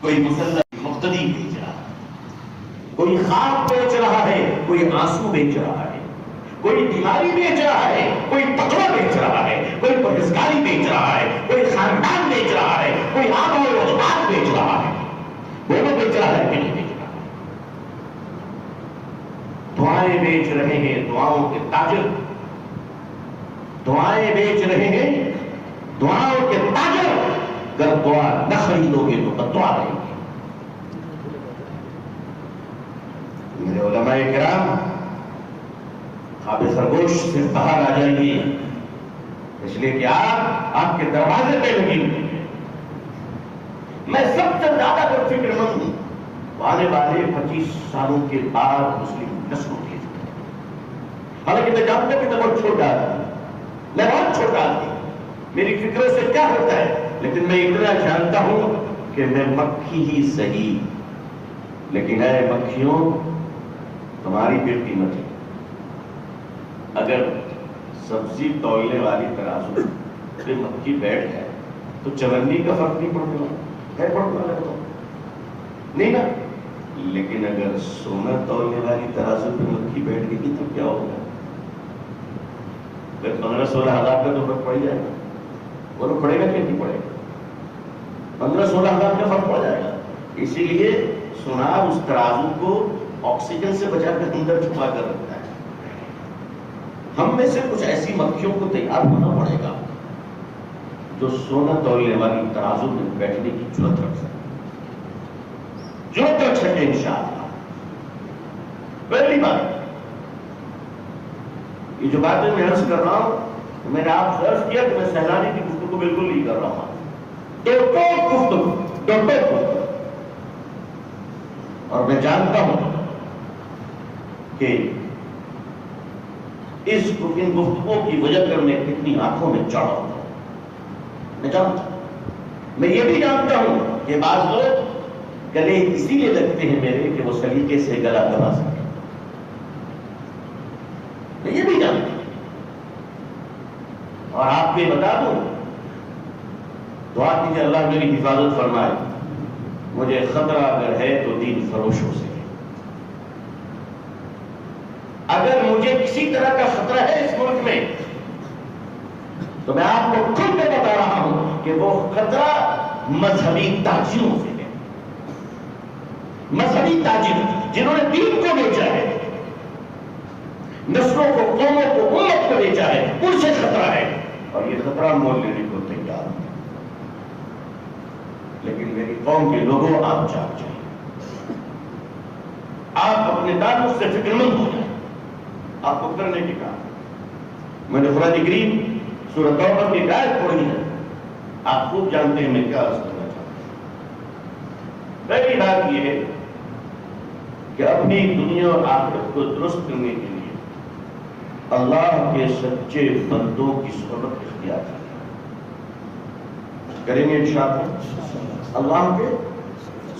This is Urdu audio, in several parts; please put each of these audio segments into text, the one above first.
کوئی مسلح مقتدی بیچ رہا ہے، کوئی خواب بیچ رہا ہے، کوئی آنسو بیچ رہا ہے، کوئی بیماری بیچ رہا ہے، کوئی تقویٰ بیچ رہا ہے، کوئی پرہیزگاری بیچ رہا ہے، کوئی خاندان بیچ رہا ہے، کوئی آب و اجداد بیچ رہا ہے. دونوں بیچ رہا ہے کہ نہیں بیچ رہا؟ دعائیں بیچ رہے ہیں دعاؤں کے تاجر، دعائیں بیچ رہے ہیں دعاؤں کے تاجر. اگر دعا نہ خریدو گے تو بددعا رہے گی. میرے علماء کرام، خواب سرگوش سے باہر آ جائیے، اس لیے کہ آپ کے دروازے پہ لگی ہوئی ہیں. میں سب سے زیادہ اگر فکر مند ہوں آنے والے 25 سالوں کے بعد مسلم نسلوں کے. حالانکہ میں جانتا کہ میں بہت چھوٹا آدمی، میں بہت چھوٹا آدمی، میری فکروں سے کیا ہوتا ہے، لیکن میں اتنا جانتا ہوں کہ میں مکھی ہی صحیح، لیکن اے مکھیوں تمہاری پھر قیمت ہے. اگر سبزی تولنے والی ترازو پہ مکھی بیٹھ جائے تو چورنی کا فرق نہیں پڑنے والا ہے، پڑنے والا ہے نہیں نا. لیکن اگر سونا تولنے والی ترازو پہ مکھی بیٹھ گئی تو کیا ہوگا؟ 15-16 ہزار کا تو فرق پڑ جائے گا. وہ پڑے گا کہ نہیں پڑے گا؟ 15-16 ہزار کا فرق پڑ جائے گا. اسی لیے سونار اس ترازو کو آکسیجن سے بچا کر اندر چھپا کر رکھتا ہے. ہم میں سے کچھ ایسی مکھیوں کو تیار ہونا پڑے گا جو سونا تولنے والی ترازو میں بیٹھنے کی جرات رکھ سکے، جرات رکھ سکے انشاءاللہ. پہلی بات یہ جو باتیں میں عرض کر رہا ہوں، میں نے آپ سے عرض کیا کہ میں سہلانی کی گفتگو بالکل نہیں کر رہا ہوں، گفتگو. اور میں جانتا ہوں کہ ان گفتگو کی وجہ کر میں کتنی آنکھوں میں چڑھا ہوں. میں جانتا ہوں، میں یہ بھی جانتا ہوں کہ بعض لوگ گلے اسی لیے لگتے ہیں میرے کہ وہ سلیقے سے گلا دبا سکے. میں یہ بھی جانتا ہوں. اور آپ کو بتا دوں، دعا کیجیے اللہ میری حفاظت فرمائے. مجھے خطرہ اگر ہے تو دین فروشوں سے. اگر مجھے کسی طرح کا خطرہ ہے اس ملک میں تو میں آپ کو کھل کے بتا رہا ہوں کہ وہ خطرہ مذہبی تاجروں سے ہے. مذہبی تاجر جنہوں نے دین کو بیچا ہے، نسلوں کو، قوموں کو، امت کو بیچا ہے، ان سے خطرہ ہے. اور یہ خطرہ مول لینے کو تیار ہے. لیکن میری قوم کے لوگوں، آپ جاگ جائیں، آپ اپنے تعلق سے فکر مند ہو جائیں. آپ کو کرنے کی کام. میں نے قرآن کریم سورہ توبہ کی آیت پڑھی ہے، آپ خوب جانتے ہیں میں کیا عرض کرنا چاہتا ہوں. پہلی بات یہ ہے کہ اپنی دنیا اور آخرت کو درست کرنے کے لیے اللہ کے سچے بندوں کی صحبت اختیار کریں گے انشاءاللہ. اللہ کے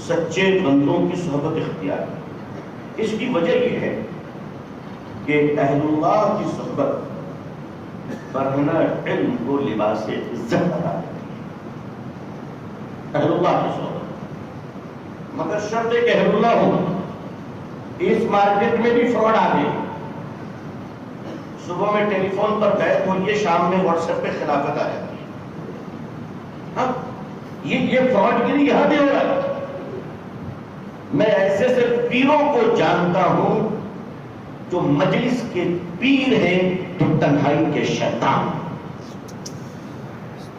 سچے بندوں کی صحبت اختیار کریں. اس کی وجہ یہ ہے کہ اہل اللہ کی صحبت برہنہ علم کو لباس عزت ادا کرتی ہے. اہل اللہ کی صحبت، مگر شرط ہے کہ اہل اللہ ہوں. اس مارکیٹ میں بھی فراڈ آ گئے. صبح میں ٹیلی فون پر بیعت ہوئی، شام میں واٹس ایپ پہ خلافت آ جاتی ہے. ہاں یہ فراڈ گری یہاں بھی ہو رہا ہے. میں ایسے سے پیروں کو جانتا ہوں جو مجلس کے پیر ہیں تو تنہائی کے شیطان.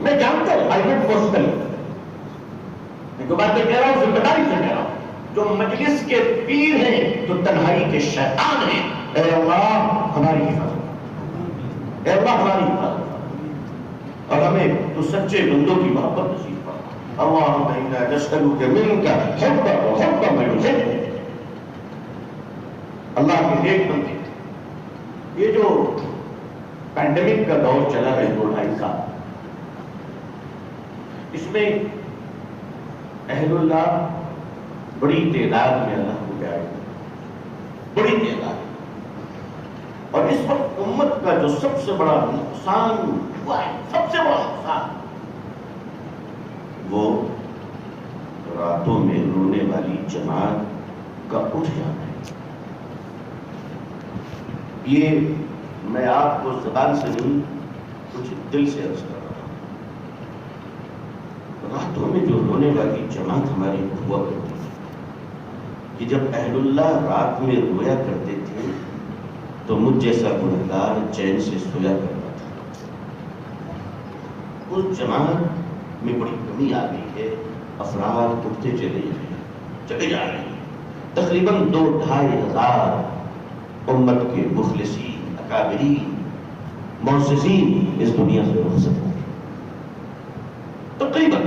میں جانتا ہوں، آئی نٹ پرسنلی، میں جو باتیں کہہ رہا ہوں ذمہ داری سے کہہ رہا ہوں. جو مجلس کے پیر ہیں تو تنہائی کے شیطان ہیں. اے اللہ ہماری حفاظت، اے اللہ ہماری حفاظت، اور ہمیں تو سچے بندوں کی محبت نصیب فرما. اللہم انا نسألک منک حب من یحبک. اللہ کے نیک بندے. یہ جو پینڈیمک کا دور چلا ہے 2-2.5 سال، اس میں اہل اللہ بڑی تعداد میں اللہ کو جائے، بڑی تعداد. اور اس وقت امت کا جو سب سے بڑا نقصان ہوا ہے، سب سے بڑا نقصان، وہ راتوں میں رونے والی جماعت کا اٹھ جانا ہے۔ یہ میں آپ کو زبان سے نہیں کچھ دل سے عرض کر رہا ہوں۔ راتوں میں جو رونے والی جماعت ہماری ہوا کرتی تھی کہ جب اہل اللہ رات میں رویا کرتے تھے تو مجھ جیسا گنہگار چین سے سویا کرتا تھا۔ اس جماعت میں بڑی کمی آ گئی ہے، افراد اٹھتے چلے جا رہے ہیں۔ تقریباً 2-2.5 ہزار امت کے مخلصین، اکابرین، معززین اس دنیا سے رخصت ہو گئے تقریباً،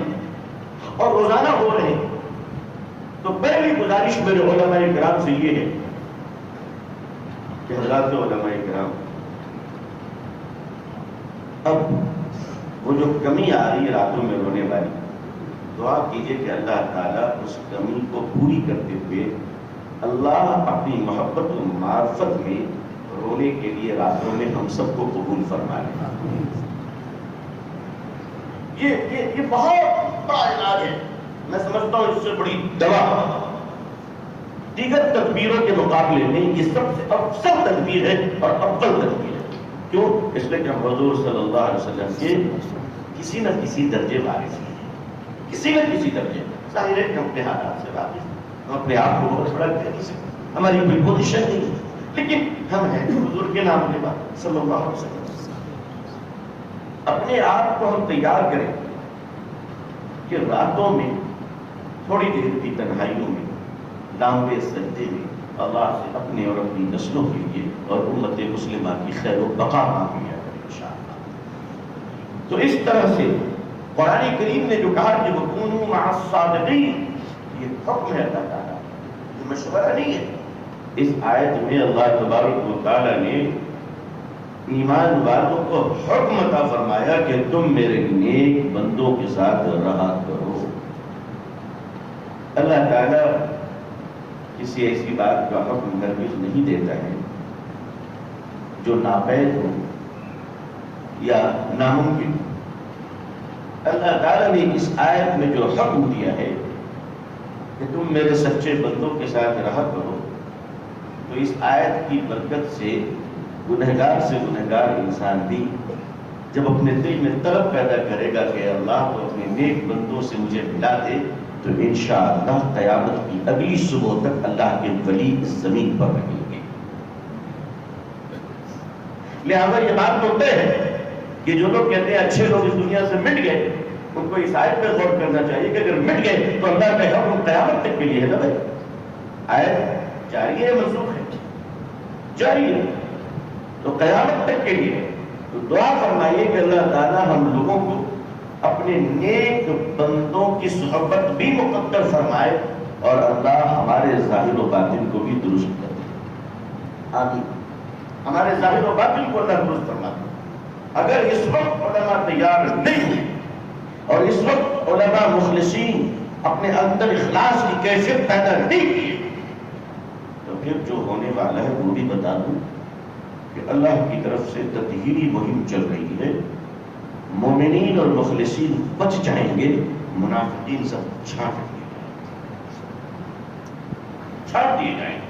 اور روزانہ ہو رہے ہیں۔ تو پہلی گزارش میرے علماء کرام سے یہ ہے کہ حضرات علماء کرام، اب وہ جو کمی آ رہی ہے راتوں میں رونے والی، دعا کیجئے کہ اللہ تعالیٰ اس کمی کو پوری کرتے ہوئے اللہ اپنی محبت و معرفت میں رونے کے لیے راتوں میں ہم سب کو قبول فرما لے۔ یہ بہت بڑا علاج ہے، میں سمجھتا ہوں اس سے بڑی دوا دیگر تدبیروں کے مقابلے میں یہ سب سے افضل تدبیر ہے اور افضل تدبیر ہے۔ کیوں؟ اس لیے کہ ہم حضور صلی اللہ علیہ وسلم کے کسی نہ کسی درجے وارث ہیں، کسی نہ کسی درجے۔ ظاہر ہے کہ ہم اپنے حالات سے واقف ہیں، ہم اپنے آپ کو بہت بڑا کہہ سکتے، ہماری کوئی پوزیشن نہیں، لیکن ہم ہیں حضور کے نام کے بعد صلی اللہ علیہ وسلم۔ اپنے آپ کو ہم تیار کریں کہ راتوں میں تھوڑی دیر کی تنہائیوں میں، لامبے سجدے میں اللہ سے اپنے اور اپنی نسلوں کے لیے اور امت مسلمہ کی خیر و بقا مانگ لیا کریں انشاءاللہ۔ تو اس طرح سے قرآن کریم نے جو کہا کہ وَكُونُوا مَعَ الصَّادِقِينَ، یہ حکم ہے اللہ تعالیٰ، یہ مشورہ نہیں ہے۔ اس آیت میں اللہ تبارک و تعالیٰ نے ایمان والوں کو حکم عطا فرمایا کہ تم میرے نیک بندوں کے ساتھ رہا کرو۔ اللہ تعالیٰ کسی ایسی بات کا حکم ہرگز نہیں دیتا ہے جو ناپید ہو یا ناممکن ہو۔ اللہ تعالیٰ نے اس آیت میں جو حکم دیا ہے کہ تم میرے سچے بندوں کے ساتھ رہا کرو، تو اس آیت کی برکت سے گنہگار سے گنہگار انسان بھی جب اپنے دل میں طلب پیدا کرے گا کہ اللہ تو اپنے نیک بندوں سے مجھے ملا دے، تو انشاءاللہ قیامت کی اگلی صبح تک اللہ کے ولی اس زمین پر رہیں گے۔ لہذا یہ بات تو طے ہے کہ جو لوگ کہتے ہیں اچھے لوگ اس دنیا سے مٹ گئے، ان کو اس آیت پہ غور کرنا چاہیے کہ اگر مٹ گئے تو اللہ کا حکم قیامت تک کے لیے ہے نا بھائی۔ آیت جاری ہے، منسوخ ہے؟ جاری ہے، تو قیامت تک کے لیے۔ تو دعا فرمائیے کہ اللہ تعالیٰ ہم لوگوں کو اپنے نیک بندوں کی صحبت بھی مقدر فرمائے اور اللہ ہمارے ظاہر و باطن کو بھی درست کر دے، آمین۔ ہمارے ظاہر و باطن کو اللہ درست فرما دے۔ اگر اس وقت علماء تیار نہیں ہیں اور اس وقت علماء مخلصین اپنے اندر اخلاص کی کیفیت پیدا نہیں کی، تو پھر جو ہونے والا ہے وہ بھی بتا دوں کہ اللہ کی طرف سے تطہیری مہم چل رہی ہے۔ مومنین اور مخلصین بچ جائیں گے، منافقین سب چھانٹ دیے جائیں گے۔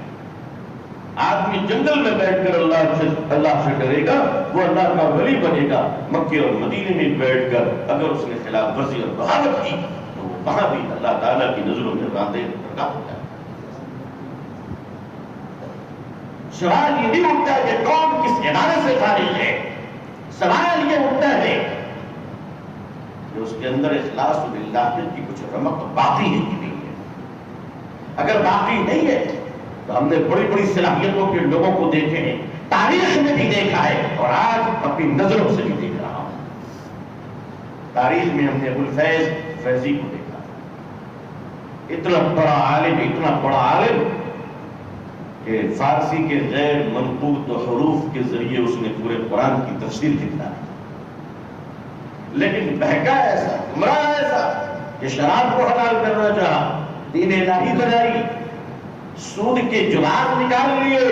آدمی جنگل میں بیٹھ کر اللہ سے ڈرے گا، وہ اللہ کا ولی بنے گا۔ مکے اور مدینے میں بیٹھ کر اگر اس نے خلاف ورزی اور بغاوت کی تو وہ وہاں بھی اللہ تعالیٰ کی نظروں میں راندے درگاہ ہو جائے گا۔ سوال یہ نہیں اٹھتا کہ کون کس ادارے سے فارغ ہے، سوال یہ اٹھتا ہے کہ اس کے اندر اخلاص باللہ کی کچھ رمق باقی ہے کہ نہیں ہے۔ اگر باقی نہیں ہے تو ہم نے بڑی بڑی صلاحیتوں کے لوگوں کو دیکھے ہیں، تاریخ میں بھی دیکھا ہے اور آج اپنی نظروں سے بھی دیکھ رہا ہوں۔ تاریخ میں ہم نے ابوالفیض فیضی کو دیکھا، اتنا بڑا عالم کہ فارسی کے غیر منقوط حروف کے ذریعے اس نے پورے قرآن کی تفسیر لکھا، لیکن بہکا ایسا، گمراہ ایسا کہ شراب کو حلال کرنا چاہا، دین الہی بنائی، سود کے جواز نکال لیے۔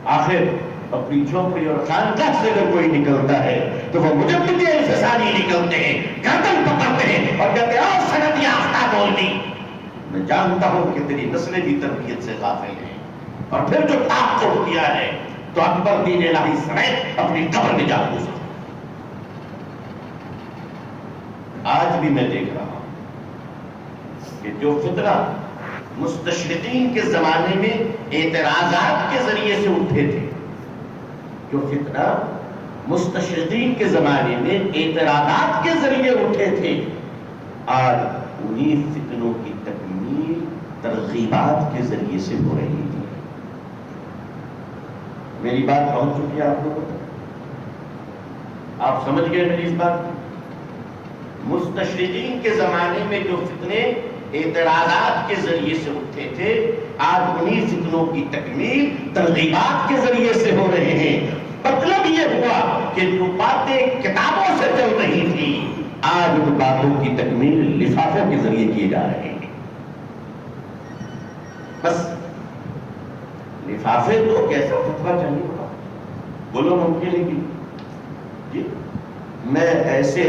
آخر اپنی جھوپڑی اور خانقاہ سے اگر کوئی نکلتا ہے تو وہ مجدد انفصالی نکلتے ہیں، گردن پکڑتے ہیں اور کہتے ہیں اور سند یافتہ بولنی، جانتا ہوں کہ تیری نسلیں بھی تربیت سے غافل ہیں، اور پھر جو آپ کو کیا ہے تو اکبر دین الہی سمیت اپنی قبر میں جا گزرا۔ آج بھی میں دیکھ رہا ہوں کہ جو فتنہ مستشرقین کے زمانے میں اعتراضات کے ذریعے سے اٹھے تھے، جو فتنہ مستشرقین کے زمانے میں اعتراضات کے ذریعے اٹھے تھے، آج انہی فتنوں کی تکمیل ترغیبات کے ذریعے سے ہو رہی ہے۔ میری بات پہنچ چکی ہے آپ لوگوں تک؟ آپ سمجھ گئے میری اس بات کو؟ مستشرقین کے زمانے میں جو فتنے اعتراضات کے ذریعے سے اٹھے تھے، آج انہی فتنوں کی تکمیل ترغیبات کے ذریعے سے ہو رہے ہیں۔ مطلب یہ ہوا کہ جو باتیں کتابوں سے چل رہی تھی، آج ان باتوں کی تکمیل لفافوں کے ذریعے کیے جا رہے ہیں۔ بس لفافے تو کیسا فتویٰ چاہیے ہوگا، بولو ممکن ہے کہ جی میں ایسے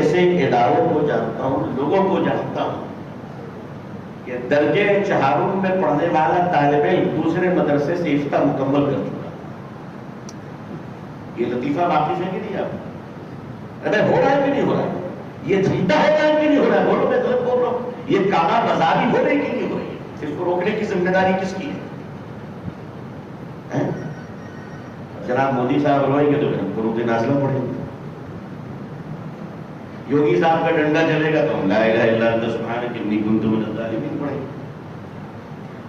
اداروں کو جانتا ہوں، لوگوں کو جانتا ہوں کہ درجے چہارم میں پڑھنے والا طالب علم دوسرے مدرسے سے افتاء مکمل کر چکا۔ یہ لطیفہ واقف ہے کہ نہیں آپ؟ ارے ہو رہا ہے کہ نہیں ہو رہا ہے؟ یہ دھندا ہو رہا ہے کہ نہیں ہو رہا ہے؟ بولو، میں غلط بول رہا ہوں؟ یہ کالا بازاری ہو رہی کہ نہیں ہو رہی ہے؟ اس کو روکنے کی ذمہ داری کس کی ہے؟ جناب مودی صاحب روئیں گے تو ہم فروغ نازلہ پڑھیں گے، یوگی صاحب کا ڈنڈا چلے گا تو ہم لا الہ الا انت سبحانک انی کنت من الظالمین پڑھیں گے۔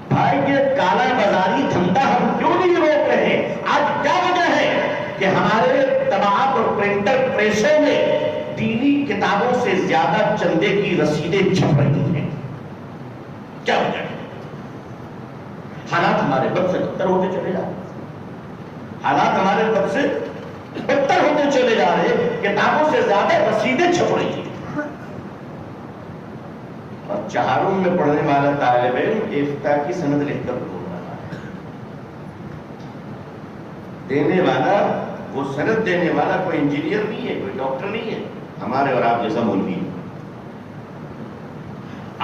بھائی یہ کالا بازاری دھندا ہم کیوں نہیں روک رہے؟ آج کیا وجہ ہے کہ ہمارے طباعت اور پرنٹر پریسوں میں دینی کتابوں سے زیادہ چندے کی رسیدیں چھپ رہی ہیں؟ کیا وجہ ہے؟ حالات ہمارے بد سے بدتر ہوتے چلے جا رہے ہیں، حالات ہمارے بد سے بدتر ہوتے چلے جا رہے ہیں، کتابوں سے زیادہ رسیدیں چھپ رہی ہیں، اور چہارم میں پڑھنے والا طالب علم افتاء کی سند لکھ کر بول رہا ہے۔ دینے والا، وہ سند دینے والا کوئی انجینئر نہیں ہے، کوئی ڈاکٹر نہیں ہے، ہمارے اور آپ جیسا مولوی ہے۔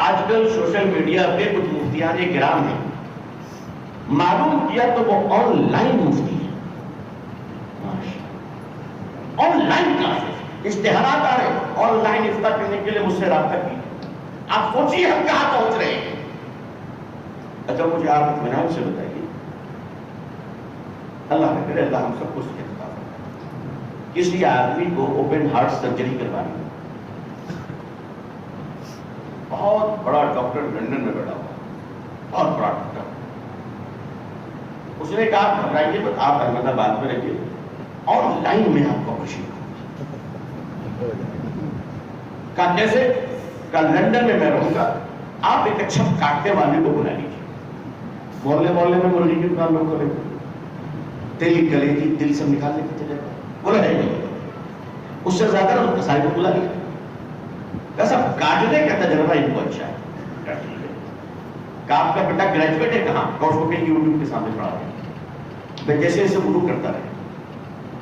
آج کل سوشل میڈیا پہ کچھ مفتیان کرام ہیں، معلوم کیا تو وہ آن لائن مفتی ہے، آن لائن کلاسز، اشتہارات آ رہے ہیں، آن لائن افتاء کرنے کے لیے مجھ سے رابطہ کیجیے۔ آپ سوچیے ہم کہاں پہنچ رہے ہیں۔ اچھا مجھے آپ اطمینان سے بتائیے، اللہ نے کرے اللہ ہم سب کو صحت عطا فرمائے، کسی آدمی کو اوپن ہارٹ سرجری کروانی ہے، بہت بڑا ڈاکٹر لندن میں بیٹھا ہوا، بہت بڑا ڈاکٹر، اس نے کہا گھبرائیے مت، آپ احمد آباد میں رہیے، آن لائن میں آپ کو آپریشن کروں گا۔ کہا کیسے؟ کہا لندن میں میں رہوں گا، آپ ایک اچھا کاٹنے والے کو بلا لیجیے، محلے محلے میں مرغی کی دکان لوگ کریں، دل کلیجی دل سے نکال لے کے چلے گا، بولا ہے اس سے زیادہ نہ کسائی کو بلا لیا۔ کہا صاحب کاٹنے کا تجربہ ان کو اچھا ہے، کہا آپ کا بیٹا گریجویٹ ہے کہاں؟ کہا اس کو کہیں یوٹیوب کے سامنے پڑھا رہے ہیں، میں جیسے اسے وضو کرتا رہے۔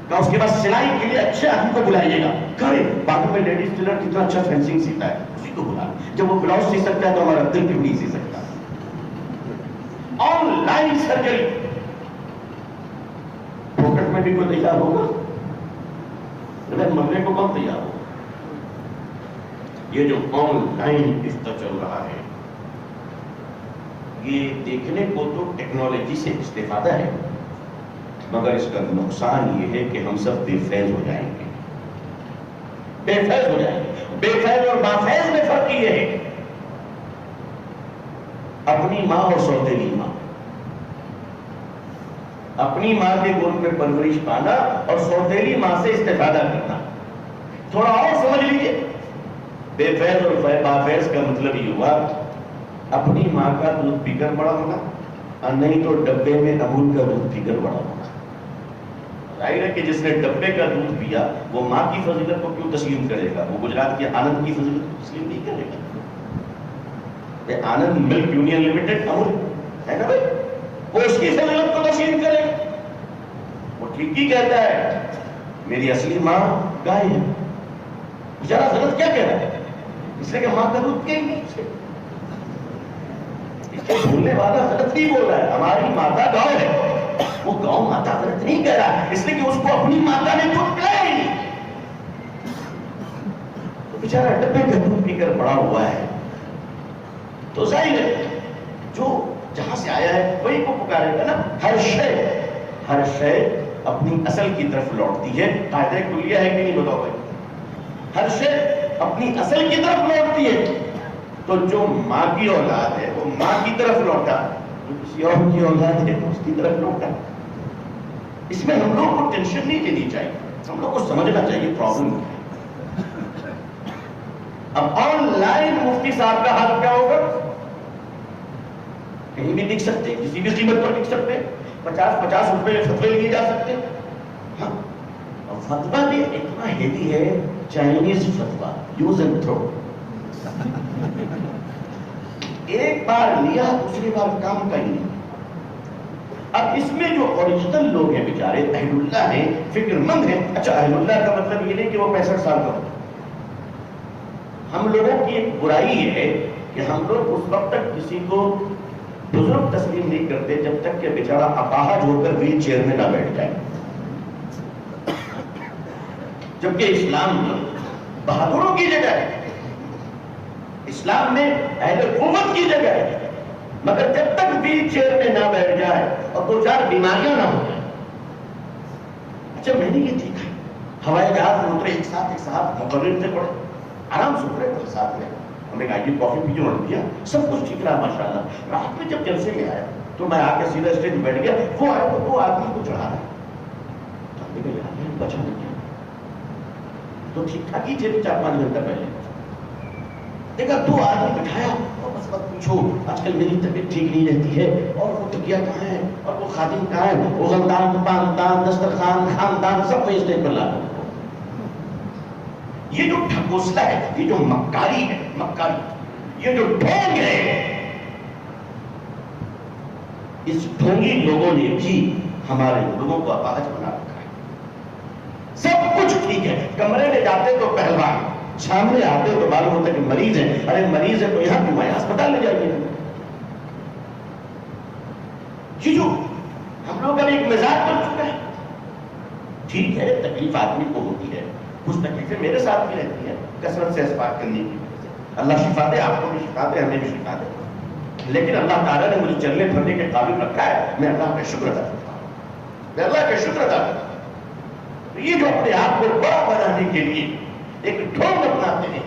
کہا اس کے بعد سلائی کے لیے اچھے آدمی کو بلائیے گا، کرے باقی میں لیڈیز ٹیلر کتنا اچھا فینسنگ سیتا ہے اسی کو بلا، جب وہ بلاؤز سی سکتا ہے تو ہمارا دل بھی نہیں سی سکتا۔ آن لائن سرجری، پاکٹ میں بھی کوئی تیار ہوگا؟ مرنے کو کون تیار ہوگا؟ یہ جو آن لائن افتاء چل رہا ہے، یہ دیکھنے کو تو ٹیکنالوجی سے استفادہ ہے، مگر اس کا نقصان یہ ہے کہ ہم سب بے فیض ہو جائیں گے، بے فیض ہو جائیں گے۔ بے فیض اور بافیض میں فرق یہ ہے، اپنی ماں اور سوتیلی ماں، اپنی ماں کے گود میں پرورش پانا اور سوتیلی ماں سے استفادہ کرنا۔ تھوڑا اور سمجھ لیجیے، بے فیض اور بافیض کا مطلب یہ ہوا اپنی ماں کا دودھ پی کر بڑا ہونا، اور نہیں تو ڈبے میں امول کا دودھ پی کر بڑا ہونا۔ ظاہر ہے کہ جس نے ڈبے کا دودھ پیا وہ ماں کی فضیلت کو کیوں تسلیم کرے گا؟ وہ گجرات کے آنند کی فضیلت کو تسلیم نہیں کرے گا۔ آنند ملک یونین لمیٹڈ امول ہے نا بھائی، وہ اس کی فضیلت کو تسلیم کرے گا، وہ ٹھیک ہی کہتا ہے، میری اصلی ماں گائے ہے، بیچارہ غلط کیا کہہ رہا ہے؟ اس لیے کہ ماں کا دودھ پیا ہی نہیں، بولنے والا غلط نہیں بول رہا ہے. ہماری ماتا گاؤں ہے، وہ گاؤں ماتا غلط نہیں کہہ رہا ہے، اس لیے کہ اس کو اپنی ماتا نے دودھ پلایا ہی نہیں. تو بیچارہ ڈبے کا دودھ پی کر بڑا ہوا ہے، تو ظاہر ہے جو جہاں سے آیا ہے وہی کو پکارے گا نا. ہر شے اپنی اصل کی طرف لوٹتی ہے. قاعدہ کلیہ ہے کہ نہیں بتاؤ بھائی؟ ہر شے اپنی اصل کی طرف لوٹتی ہے. تو جو ماں کی اولاد ہے وہ ماں کی طرف لوٹا، جو کسی اور کی اولاد ہے تو اس کی طرف لوٹا. اس میں ہم لوگ کو ٹینشن نہیں لینی چاہیے، ہم لوگ کو سمجھنا چاہیے پرابلم کیا ہے. اب آن لائن مفتی صاحب کا حال کیا ہوگا؟ کہیں بھی لکھ سکتے، کسی بھی قیمت پر لکھ سکتے، 50 روپے فتوے لیے جا سکتے. ہاں، اور فتوا بھی اتنا ہیوی ہے، چائنیز فتوا، یوز اینڈ تھرو. ایک بار لیا دوسری بار کام کا ہی نہیں. اب اس میں جو اوریجنل لوگ ہیں بیچارے اہل اللہ ہیں، فکر مند ہیں. اچھا، اہل اللہ کا مطلب یہ نہیں کہ وہ 65 سال کا ہو. ہم لوگوں کی ایک برائی ہے کہ ہم لوگ اس وقت تک کسی کو بزرگ تسلیم نہیں کرتے جب تک کہ بیچارہ اپاہج ہو کر ویل چیئر میں نہ بیٹھ جائے. جبکہ اسلام میں بہادروں کی جگہ ہے، اسلام میں اہل قوت کی جگہ ہے، مگر جب تک ویل چیئر میں نہ بیٹھ جائے اور 2-4 بیماریاں نہ ہو جائیں. اچھا، میں نے یہ دیکھا ہوائی جہاز میں اترے، ایک ساتھ مقرر سے پڑے، آرام سے اترے، تو ساتھ میں ہم نے کہا یہ کافی پی جو دیا، سب کچھ ٹھیک رہا ماشاء اللہ. رات میں جب جلسے میں آیا تو میں آ کے سیدھا اسٹیج میں بیٹھ گیا. وہ آئے تو 2 آدمی کو چڑھا رہا ہے، بچا نہیں کیا تو ٹھیک ٹھاک ہی تھے 4-5 گھنٹہ پہلے. دیکھا 2 آدمی بٹھایا اور بس مت پوچھو، آج کل میری طبیعت ٹھیک نہیں رہتی ہے، اور وہ تکیہ کہاں ہے اور وہ خادم کہاں ہے، وہ غلطان پاندان دسترخوان خاندان سب کو اسٹیج پر لا دو. یہ جو ڈھکوسلا ہے، یہ جو مکاری ہے، یہ جو ڈھونگ ہے، اس ڈھونگی لوگوں نے بھی ہمارے لوگوں کو اپاہج بنا رکھا ہے. سب کچھ ٹھیک ہے، کمرے میں جاتے تو پہلوان، سامنے آتے تو معلوم ہوتا ہے کہ مریض ہے. ارے مریض ہے تو یہاں کیوں آئے، ہسپتال لے جائیے. یہ جو ہم لوگ کا ایک مزاج بن چکا ہے. ٹھیک ہے، تکلیف آدمی کو ہوتی ہے، کچھ تکلیفیں میرے ساتھ بھی رہتی ہیں کثرت سے اسباق کرنے کی وجہ سے. اللہ شفا دے، آپ کو بھی شفا دے، ہمیں بھی شفا دے. لیکن اللہ تعالیٰ نے مجھے چلنے پھرنے کے قابل رکھا ہے، میں اللہ کا شکر ادا کرتا ہوں، میں اللہ کا شکر ادا کرتا ہوں. یہ جو اپنے آپ کو بڑا بنانے کے لیے ایک ڈھونگ اپناتے ہیں،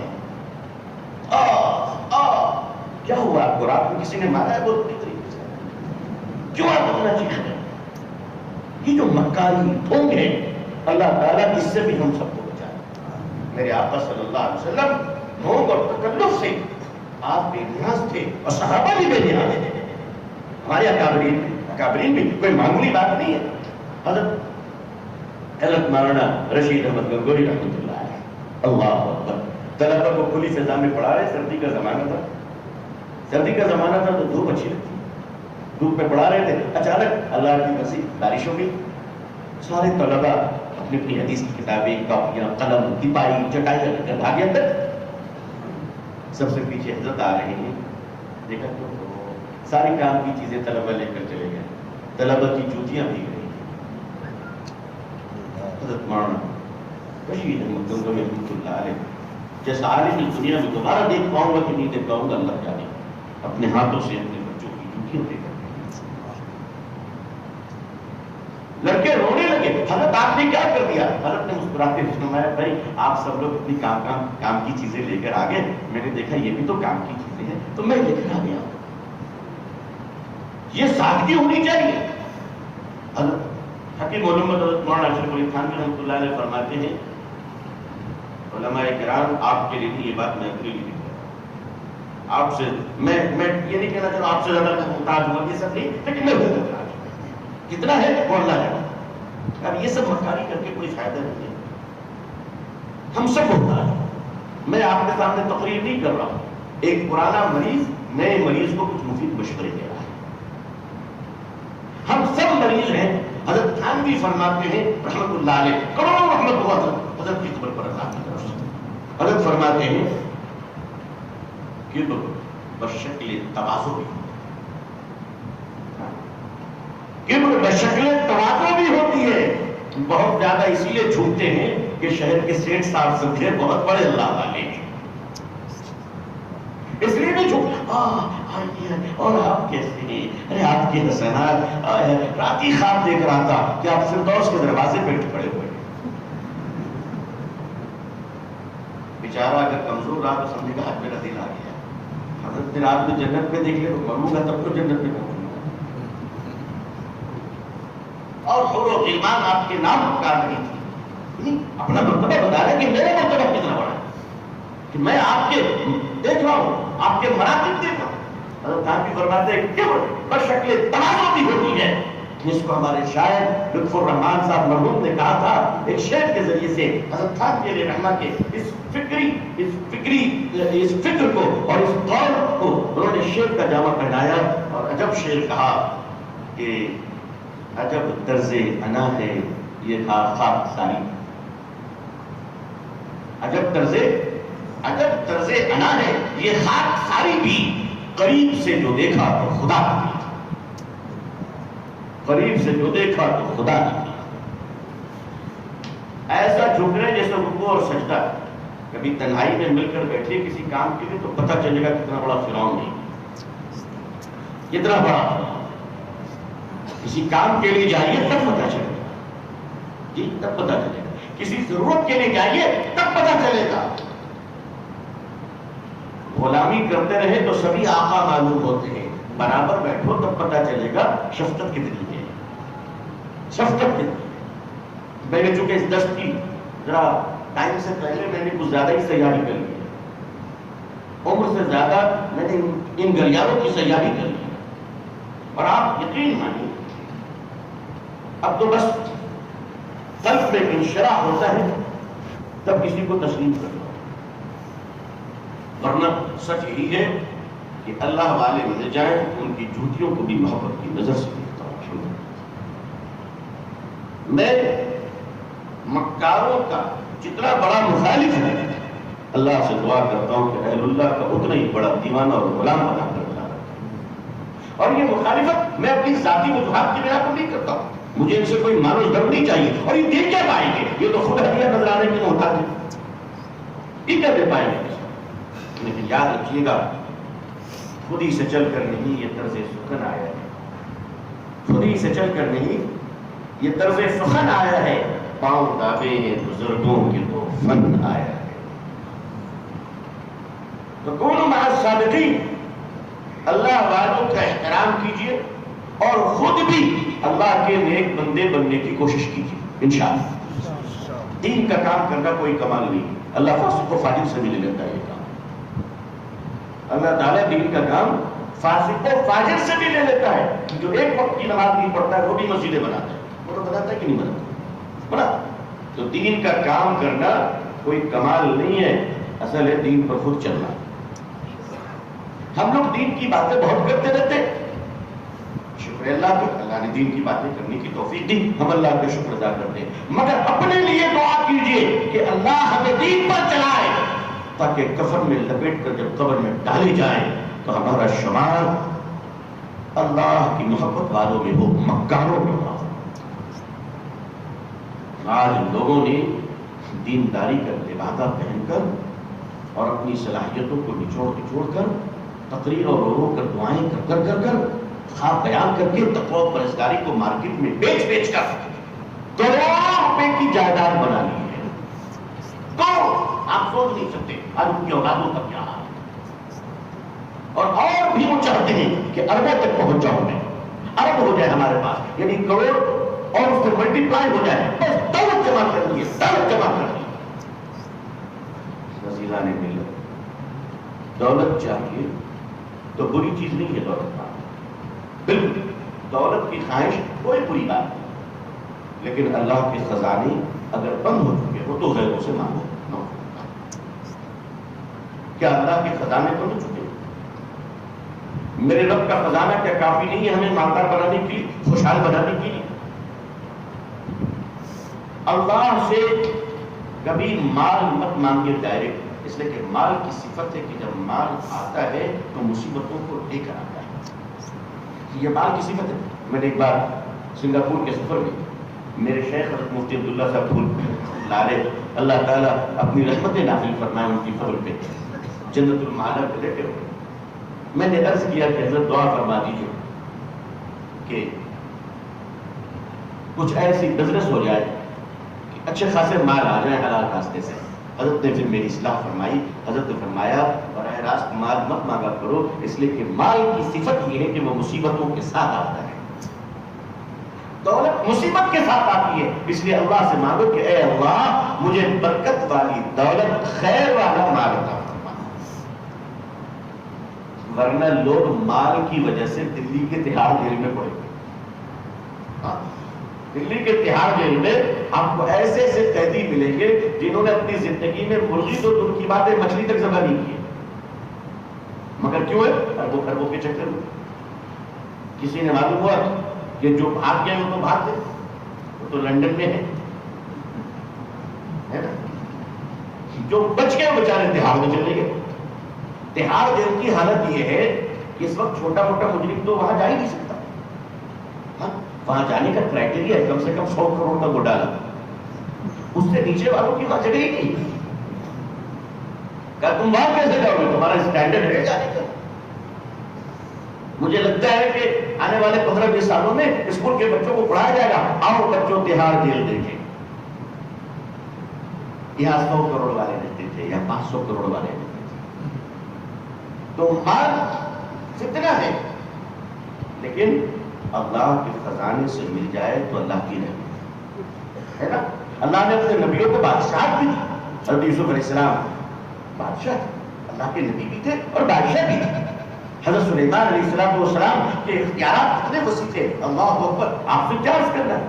کیا ہوا آپ کو؟ رات میں کسی نے مارا ہے بہت بری طریقے سے، کیوں آپ اتنا چیز کریں؟ یہ جو مکاری ڈھونگ ہے، اللہ تعالیٰ اس سے بھی ہم سب کو بچائے. میرے آقا صلی اللہ علیہ وسلم ڈھونگ اور تکلف سے آپ بے نیاز تھے اور صحابہ بھی بے نیاز تھے. ہمارے اکابرین بھی کوئی معمولی بات نہیں ہے. حضرت مولانا رشید احمد گنگوہی رحمۃ اللہ علیہ، اللہ اکبر، طلبہ کو کھلی فضا میں پڑھا رہے. سردی کا زمانہ تھا تو دھوپ اچھی لگتی، دھوپ میں پڑھا رہے تھے. اچانک اللہ کی مرضی بارش ہو گئی. سارے طلبہ اپنی اپنی حدیث کی کتابیں، کاپیاں، قلم، تپائی، چٹائی لے کر بھاگے اندر. سب سے پیچھے حضرت آ رہے ہیں. دیکھا تو ساری کام کی چیزیں طلبہ لے کر چلے گئے. طلبہ کی جوتیاں بھی گئی. حضرت مولانا رشید احمد گنگوہی رحمۃ اللہ علیہ جیسا عالم اس دنیا میں دوبارہ دیکھ پاؤں گا کہ نہیں دیکھ پاؤں گا اللہ جانے، اپنے ہاتھوں سے اپنے بچوں کی جوتیاں لے کر لڑکے رونے لگے. حضرت آپ نے کیا کر دیا؟ حضرت نے مسکراتے ہوئے فرمایا بھائی آپ سب لوگ اپنی کام کی چیزیں لے کر آ گئے، میں نے دیکھا یہ بھی تو کام کی چیزیں ہیں تو میں لے کر آ گیا. یہ سادگی ہونی چاہیے. حضرت حکیم محمد مولانا اشرف علی تھانوی رحمۃ اللہ علیہ فرماتے ہیں علماء کرام آپ کے لیے یہ بات میں اپنے لیے آپ سے میں یہ نہیں کہنا چاہتا آپ سے زیادہ میں محتاج ہوں، یہ سب نہیں، لیکن میں ہوں محتاج. کتنا ہے وہ اللہ جانے. اب یہ سب مکاری کر کے کوئی فائدہ نہیں ہے. ہم سب محتاج ہیں. میں آپ کے سامنے تقریر نہیں کر رہا ہوں. ایک پرانا مریض نئے مریض کو کچھ مفید مشورے دے رہا ہے. ہم سب مریض ہیں. حضرت تھانوی فرماتے ہیں رحمت اللہ علیہ، کروڑوں رحمت ہوا حضرت کی قبر پر اللہ کی طرف سے. حضرت فرماتے ہیں کہ بشکل تواضع بھی کبر بشکل تواضع بھی ہوتی ہے. بہت زیادہ اسی لیے جھوٹتے ہیں کہ شہر کے سیٹ صاحب سمجھے بہت بڑے اللہ والے ہیں، اس لیے بھی جھوٹ. اور آپ کیسے ہیں؟ ارے آپ کے حسنات، رات ہی خواب دیکھ رہا تھا کہ آپ فردوس کے دروازے پہ کھڑے ہوئے. بیچارہ اگر کمزور رہا تو سمجھے گا میرا دل آ گیا. حضرت نے رات میں جنت میں دیکھ لے تو مروں گا تب تو جنت میں پہنچوں گا. اور حور و غلمان آپ کے نام پکار رہی تھی. اپنا مرتبہ بتا رہے کہ میرا مرتبہ کتنا بڑا ہے، کہ میں آپ کے دیکھ رہا ہوں، آپ کے مراتب دیکھ رہا ہوں. حضرت خان بھی فرماتے ہیں کبر بشکل تواضع بھی ہوتی ہے، جس کو ہمارے شاعر لطف الرحمان صاحب مرحوم نے کہا تھا ایک شعر کے ذریعے سے. حضرت خان کے لیے رحمہ کے اس فکر کو اور اس قول کو انہوں نے شعر کا جامہ پہنایا اور عجب شعر کہا کہ عجب طرز انا ہے یہ تھا خاک ساری. عجب طرز انا ہے یہ خاک ساری بھی، قریب سے جو دیکھا تو خدا کی، قریب سے جو دیکھا تو خدا کی. ایسا جھکنے جیسے رکوع اور سجدہ. کبھی تنہائی میں مل کر بیٹھے کسی کام کے لیے تو پتہ چلے گا کتنا بڑا فرعون نہیں، کتنا بڑا. کسی کام کے لیے جائیے تب پتہ چلے گا، جی تب پتہ چلے گا. کسی ضرورت کے لیے جائیے تب پتہ چلے گا. غلامی کرتے رہے تو سبھی آقا معلوم ہوتے ہیں، برابر بیٹھو تب پتہ چلے گا شفقت کتنی ہے، شفقت کتنی. میں نے چونکہ اس دست کی ذرا ٹائم سے پہلے میں نے کچھ زیادہ ہی سیاحی کر لی، عمر سے زیادہ میں نے ان گلیاروں کی سیاحی کر لی. اور آپ یقین مانیے اب تو بس قلب میں انشراح ہوتا ہے تب کسی کو تسلیم کرنا. ورنہ سچ یہی ہے کہ اللہ والے مل جائیں ان کی جوتیوں کو بھی محبت کی نظر سے دیکھتا ہوں. میں مکاروں کا جتنا بڑا مخالف ہے اللہ سے دعا کرتا ہوں کہ اہل اللہ کا اتنا ہی بڑا دیوانہ اور غلام بنا کر رکھا. اور یہ مخالفت میں اپنی ذاتی وجوہات کی بنا پر نہیں کرتا ہوں. مجھے ان سے کوئی مال و در نہیں چاہیے. اور یہ دے کیا پائیں گے؟ یہ تو خود ہدیہ نظرانے کی محتاج ہے، یہ کیا دے پائیں گے؟ لیکن یاد رکھیے گا خود ہی سے چل کر نہیں یہ طرز سخن آیا ہے، خود ہی سے چل کر نہیں یہ طرز سخن آیا ہے. پاؤں دابے ہیں بزرگوں کے تو فن آیا ہے. تو کونوا مع الصادقین، اللہ والوں کا احترام کیجیے اور خود بھی اللہ کے نیک بندے بننے کی کوشش کیجیے انشاءاللہ. دین کا کام کرنا کوئی کمال نہیں، اللہ فاسق و فاجر سے بھی لے لیتا ہے یہ کام. اللہ تعالیٰ دین کا کام فاسق و فاجر سے بھی لے لیتا ہے. جو ایک وقت کی نماز نہیں پڑھتا ہے وہ بھی مسجدیں بناتا ہے، وہ تو بناتا ہے کہ نہیں بناتا بنا. تو دین کا کام کرنا کوئی کمال نہیں ہے، اصل ہے دین پر خود چلنا. ہم لوگ دین کی باتیں بہت کرتے رہتے ہیں، شکر اللہ کا اللہ نے دین کی باتیں کرنے کی توفیق دی، ہم اللہ کا شکر ادا کرتے ہیں. مگر اپنے لیے دعا کیجئے کہ اللہ ہمیں دین پر چلائے تاکہ کفن میں لپیٹ کر جب قبر میں ڈالے جائیں تو ہمارا شمار اللہ کی محبت والوں میں ہو، مکاروں میں ہو. آج لوگوں نے دینداری کا لبادہ پہن کر اور اپنی صلاحیتوں کو نچوڑ کر تقریر اور رو کر دعائیں کر خواب بیان کر کے تقویٰ و پرہیزگاری کو مارکیٹ میں بیچ کر کروڑوں روپے کی جائیداد بنا لی ہے. تو آپ سوچ نہیں سکتے آج ان کی اولادوں کا کیا حال ہے. اور بھی وہ چاہتے ہیں کہ اربوں تک پہنچ جاؤں میں، ارب ہو جائے ہمارے پاس، یعنی کروڑ اور اس سے ملٹیپلائی ہو جائے، بس دولت جمع کر لی، دولت جمع کر لی. وسیلہ نے مل دولت چاہیے تو بری چیز نہیں ہے دولت کا، بالکل دولت کی خواہش کوئی بری بات نہیں، لیکن اللہ کے خزانے اگر بند ہو چکے ہو تو غیروں سے مانگو. کیا اللہ کے خزانے بند ہو چکے؟ میرے رب کا خزانہ کیا کافی نہیں ہے ہمیں مالدار بنانے کے لیے، خوشحال بنانے کے لیے؟ اللہ سے کبھی مال مت مانگے ڈائریکٹ، اس لیے کہ مال کی صفت ہے کہ جب مال آتا ہے تو مصیبتوں کو لے کر آتا ہے. یہ مال کی صفت ہے. میں نے ایک بار سنگاپور کے سفر میں میرے شیخ حضرت مفتی عبداللہ صاحب پھول لالے اللہ تعالیٰ اپنی رحمت نازل فرمائے ان کی قبر پہ جنت المعالی پہ لیٹے ہوئے. میں نے عرض کیا کہ حضرت دعا فرما دیجیے کہ کچھ ایسی بزنس ہو جائے کہ اچھے خاصے مال آ جائیں حلال راستے سے. حضرت نے پھر میری اصلاح فرمائی. حضرت نے فرمایا براہ راست مال مت مانگا کرو، اس لیے کہ مال کی صفت یہ ہے کہ وہ مصیبتوں کے ساتھ آتا ہے. دولت مصیبت کے ساتھ آتی ہے، اس لیے اللہ سے مانگو کہ اے اللہ مجھے برکت والی دولت خیر والا مال عطا فرما. ورنہ لوگ مال کی وجہ سے دلی کے تہاڑ جیل میں پڑے گے. دلی کے تہاڑ جیل میں آپ کو ایسے ایسے قیدی ملیں گے جنہوں نے اپنی زندگی میں مرغی تو دور کی بات ہے مچھلی تک ذبح نہیں کی ہے، مگر کیوں ہے؟ اربوں خربوں کے چکر میں. کسی نے معلوم ہوا کہ جو بھاگ گئے وہ تو بھاگ گئے، وہ تو لندن میں ہے نا. جو بچ گئے وہ بیچارے تہاڑ میں چلے گئے. تہاڑ جیل کی حالت یہ ہے کہ اس وقت چھوٹا موٹا مجرم تو وہاں جا ہی نہیں سکتا. وہاں جانے کا کرائٹیریا ہے کم سے کم 100 کروڑ کا گھوٹالا، اس سے نیچے والوں کی وہاں جگہ ہی نہیں. کہ تم وہاں کیسے جاؤ گے؟ تمہارا اسٹینڈرڈ ہے جانے کا. مجھے لگتا ہے کہ آنے والے 15-20 سالوں میں اسکول کے بچوں کو پڑھایا جائے گا آؤ بچوں تہاڑ جیل دیکھیں. یہاں 100 کروڑ والے رہتے تھے یا 500 کروڑ والے رہتے تھے. تو مال جتنا ہے لیکن اللہ کے خزانے سے مل جائے تو اللہ کی رحمت ہے نا. اللہ نے اپنے نبیوں کو بادشاہ بھی دی. حضرت یوسف علیہ السلام بادشاہ تھے، اللہ کے نبی بھی تھے اور بادشاہ بھی تھے. حضرت سلیمان علیہ السلام کے اختیارات کتنے وسیع تھے. اللہ اکبر. آپ سے کیا عرض کرنا ہے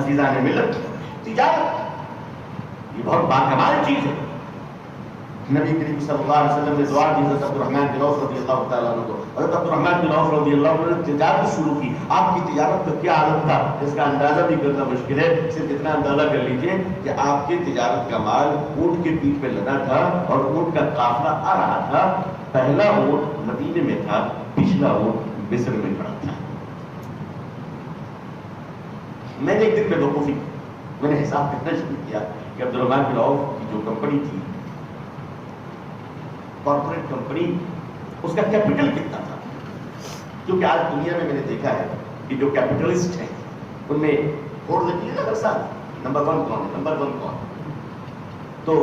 عزیزان ملت؟ تجارت یہ بہت باکمال چیز ہے. نبی کریم صلی اللہ علیہ وسلم نے دعا دی حضرت عبد الرحمن بن عوف رضی اللہ تعالیٰ عنہ کو. حضرت عبد الرحمن بن عوف رضی اللہ عنہ نے تجارت شروع کی. آپ کی تجارت کا کیا حالت تھا اس کا اندازہ بھی کرنا مشکل ہے. صرف اتنا اندازہ کر لیجئے کہ آپ کی تجارت کا مال اونٹ کے پیٹھ پہ لدا تھا اور اونٹ کا قافلہ آ رہا تھا. پہلا اونٹ مدینے میں تھا، پچھلا اونٹ مصر میں کھڑا تھا. میں نے ایک دن میں وقوفی میں نے حساب کرنا شروع کیا کہ عبد الرحمن بن عوف کی جو کمپنی تھی کارپوریٹ کمپنی، اس کا کیپٹل کتنا تھا. کیونکہ آج دنیا میں نے دیکھا ہے کہ جو کیپٹلسٹ ہیں ان میں ووٹ لگتی ہے نا ہر سال نمبر 1 کون ہے، نمبر 1 کون. تو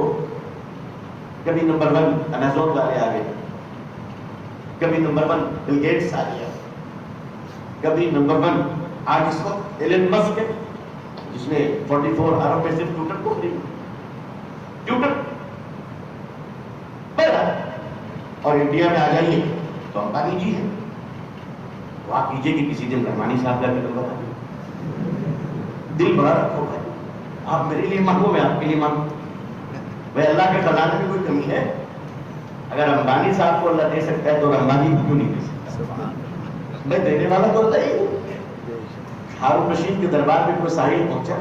کبھی نمبر 1 امیزون والے آ گئے، کبھی نمبر 1 بل گیٹس آ گیا، کبھی نمبر 1 آج اس وقت ایلن مسک ہے جس نے 44 ارب میں صرف ٹویٹر کو خریدا. ٹویٹر اور انڈیا میں آ جائیے تو امبانی جی ہیں. تو آپ کیجئے کہ کسی دن رحمانی صاحب کا قدم بتا دیں. دل بڑا رکھو بھائی، آپ میرے لیے مانگو میں آپ کے لیے مانگوں. بھائی اللہ کے خزانے میں کوئی کمی ہے؟ اگر امبانی صاحب کو اللہ دے سکتا ہے تو رحمانی کیوں نہیں دے سکتا؟ بھائی دینے والا تو ہوتا ہی. ہارون رشید کے دربار میں کوئی ساحل پہنچا،